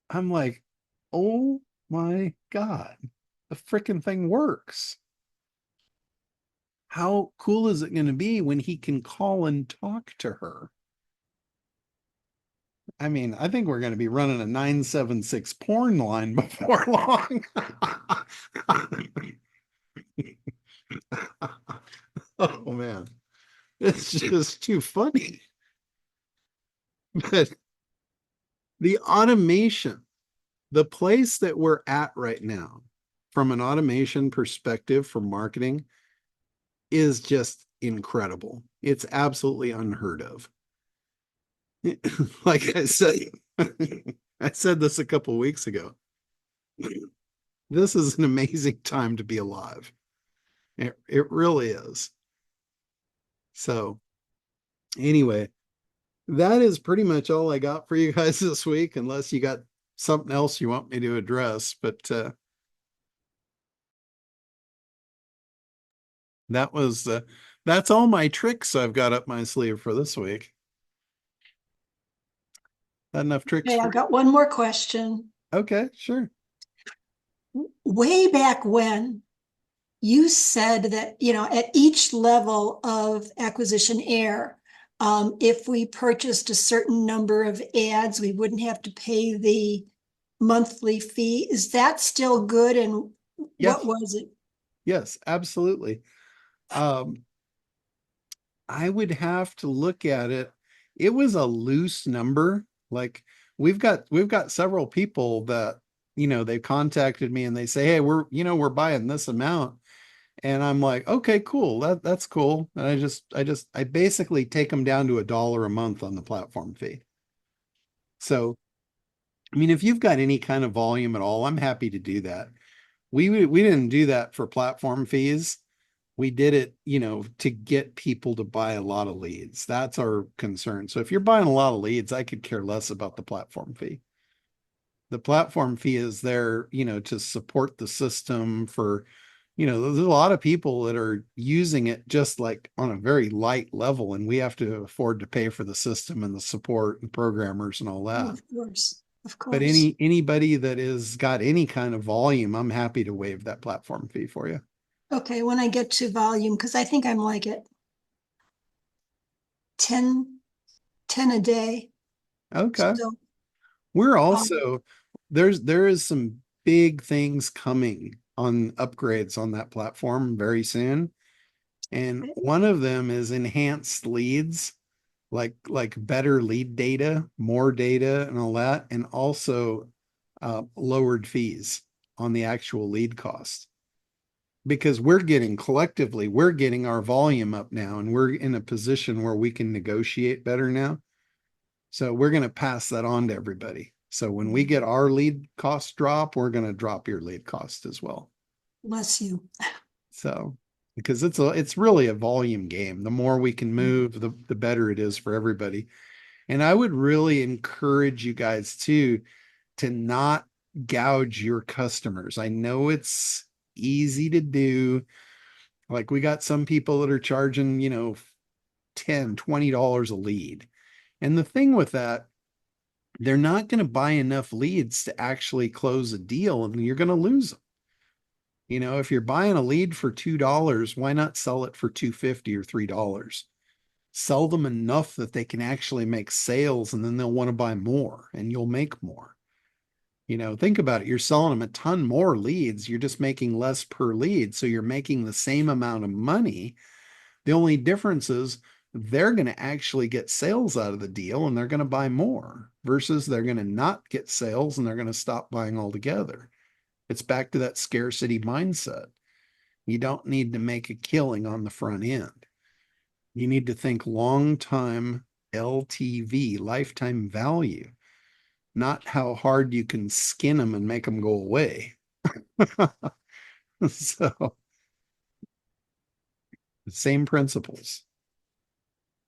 I'm like, oh my God, the freaking thing works. How cool is it going to be when he can call and talk to her? I mean, I think we're going to be running a 976 porn line before long. Oh man, it's just too funny. But the automation, the place that we're at right now, from an automation perspective for marketing, is just incredible. It's absolutely unheard of. Like I said, I said this a couple of weeks ago. This is an amazing time to be alive. It really is. So anyway, that is pretty much all I got for you guys this week, unless you got something else you want me to address. But that's all my tricks I've got up my sleeve for this week. Not enough tricks Okay, for I've got one more question. Okay, sure. Way back when, you said that, at each level of Acquisition Air, if we purchased a certain number of ads, we wouldn't have to pay the monthly fee. Is that still good? And Yes. what was it? Yes, absolutely. I would have to look at it. It was a loose number. Like we've got several people that, they contacted me and they say, hey, we're buying this amount. And I'm like, okay, cool. That's cool. And I basically take them down to $1 a month on the platform fee. So, I mean, if you've got any kind of volume at all, I'm happy to do that. We didn't do that for platform fees. We did it, to get people to buy a lot of leads. That's our concern. So if you're buying a lot of leads, I could care less about the platform fee. The platform fee is there, to support the system for, there's a lot of people that are using it just like on a very light level, and we have to afford to pay for the system and the support and programmers and all that. Of course, of But course. anybody that is got any kind of volume, I'm happy to waive that platform fee for you. Okay, when I get to volume, because I think I'm like at 10 a day. Okay. So, We're also there is some big things coming on upgrades on that platform very soon. And one of them is enhanced leads. like better lead data, more data and all that, and also lowered fees on the actual lead cost. Because we're getting our volume up now, and we're in a position where we can negotiate better now. So we're going to pass that on to everybody. So when we get our lead cost drop, we're going to drop your lead cost as well. Bless you. So because it's really a volume game. The more we can move, the better it is for everybody. And I would really encourage you guys to not gouge your customers. I know it's easy to do. Like we got some people that are charging, $10, $20 a lead. And the thing with that, they're not going to buy enough leads to actually close a deal, and you're going to lose them. If you're buying a lead for $2, why not sell it for $2.50 or $3? Sell them enough that they can actually make sales, and then they'll want to buy more and you'll make more. Think about it. You're selling them a ton more leads. You're just making less per lead. So you're making the same amount of money. The only difference is they're going to actually get sales out of the deal and they're going to buy more versus they're going to not get sales and they're going to stop buying altogether. It's back to that scarcity mindset. You don't need to make a killing on the front end. You need to think long time LTV, lifetime value, not how hard you can skin them and make them go away. So, same principles.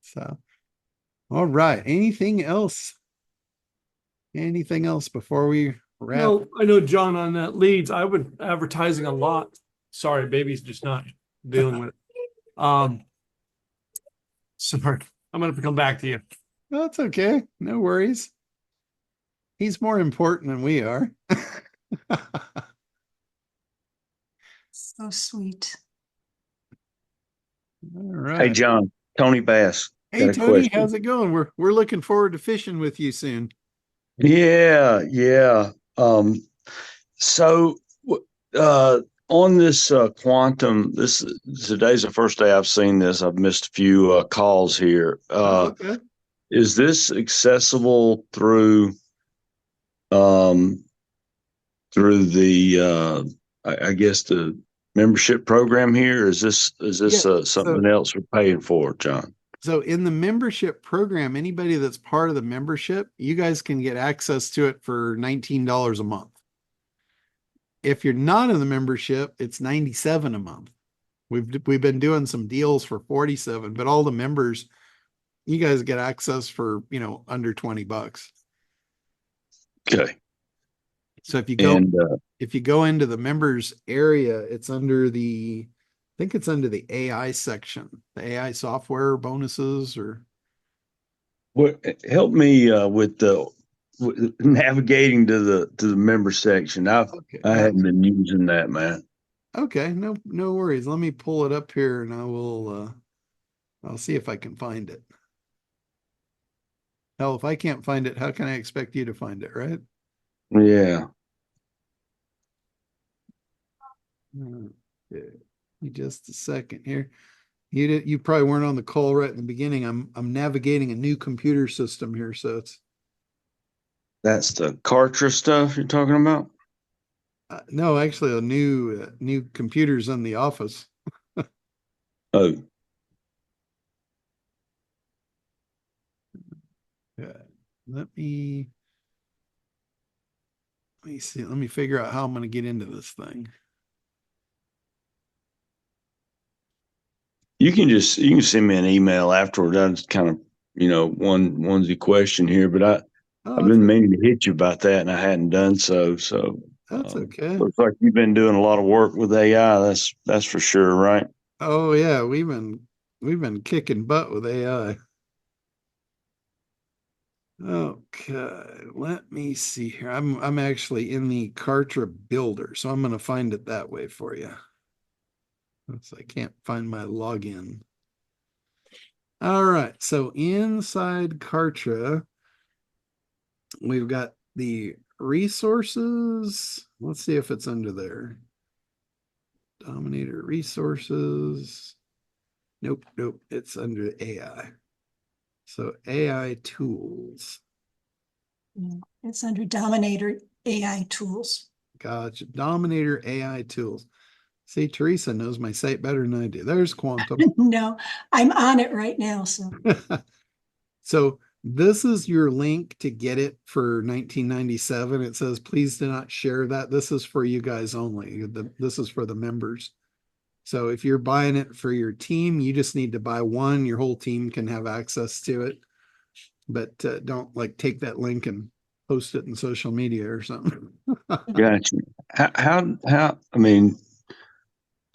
So, all right. Anything else? Anything else before we wrap? No, I know, John, on that leads, I would advertising a lot. Sorry, baby's just not dealing with it. Sorry, I'm gonna have to come back to you. That's okay. No worries. He's more important than we are. So sweet. All Hey, right. John, Tony Bass. Hey, Got a Tony, question. how's it going? We're looking forward to fishing with you soon. Yeah, yeah. So on this quantum, today's the first day I've seen this. I've missed a few calls here. Okay. Is this accessible through the I guess the membership program here? Is this Yeah, something else we're paying for, John? So in the membership program, anybody that's part of the membership, you guys can get access to it for $19 a month. If you're not in the membership, it's $97 a month. We've been doing some deals for $47, but all the members, you guys get access for, under $20. Okay. So if you go into the members area, it's under I think it's under the AI section, the AI software bonuses or. What help me with navigating to the member section? I hadn't been using that, man. Okay, no worries. Let me pull it up here and I'll see if I can find it. Hell, if I can't find it, how can I expect you to find it, right? Yeah. Okay. Just a second here. You probably weren't on the call right in the beginning. I'm navigating a new computer system here, so That's the Kartra stuff you're talking about? No, actually a new computers in the office. Oh. Yeah. Let me see. Let me figure out how I'm going to get into this thing. You can send me an email afterward. That's kind of, onesie question here, but I've been meaning to hit you about that and I hadn't done so. So that's okay. Looks like you've been doing a lot of work with AI. That's for sure, right? Oh yeah, we've been kicking butt with AI. Okay, let me see here. I'm actually in the Kartra builder, so I'm going to find it that way for you. Oops, I can't find my login. All right, so inside Kartra, we've got the resources. Let's see if it's under there. Dominator resources. Nope, it's under AI. So AI tools. It's under Dominator AI tools. Gotcha. Dominator AI tools. See, Teresa knows my site better than I do. There's Quantum. No, I'm on it right now. So So this is your link to get it for 1997. It says, please do not share that. This is for you guys only. This is for the members. So if you're buying it for your team, you just need to buy one. Your whole team can have access to it. But don't like take that link and post it in social media or something. Gotcha. I mean,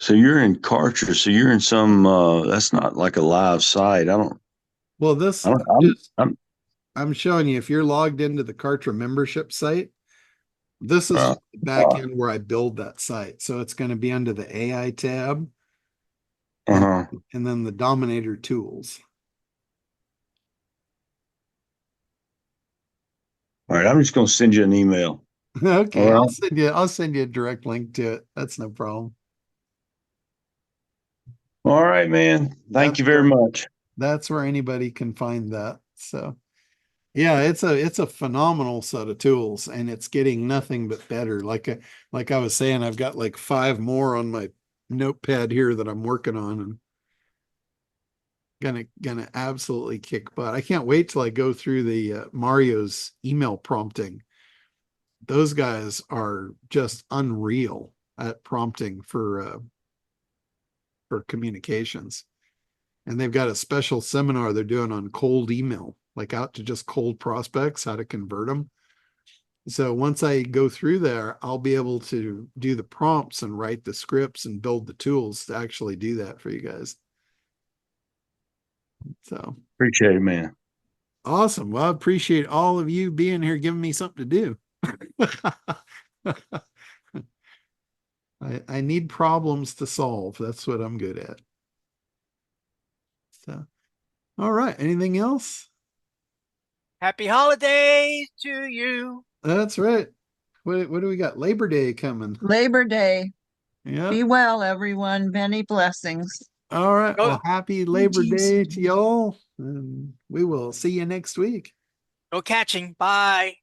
so you're in Kartra, so you're in some, that's not like a live site. Well, this I don't, I'm showing you if you're logged into the Kartra membership site, this is uh, the back end where I build that site. So it's going to be under the AI tab uh-huh. and then the Dominator tools. All right, I'm just going to send you an email. Okay, All I'll send you a direct link to it. That's no problem. right, man. Thank you very much. That's where anybody can find that. So yeah, it's a phenomenal set of tools and it's getting nothing but better. Like I was saying, I've got like 5 more on my notepad here that I'm working on and gonna absolutely kick butt. I can't wait till I go through the Mario's email prompting. Those guys are just unreal at prompting for communications. And they've got a special seminar they're doing on cold email, like out to just cold prospects, how to convert them. So once I go through there, I'll be able to do the prompts and write the scripts and build the tools to actually do that for you guys. So Appreciate it, man. awesome. Well, I appreciate all of you being here, giving me something to do. I need problems to solve. That's what I'm good at. So, all right. Anything else? Happy holidays to you. That's right. What do we got? Labor Day coming. Labor Day. Yeah. Be well, everyone. Many blessings. All right. Go, Well, happy Labor Jeez. Day to y'all. And we will see you next week. go catching. Bye.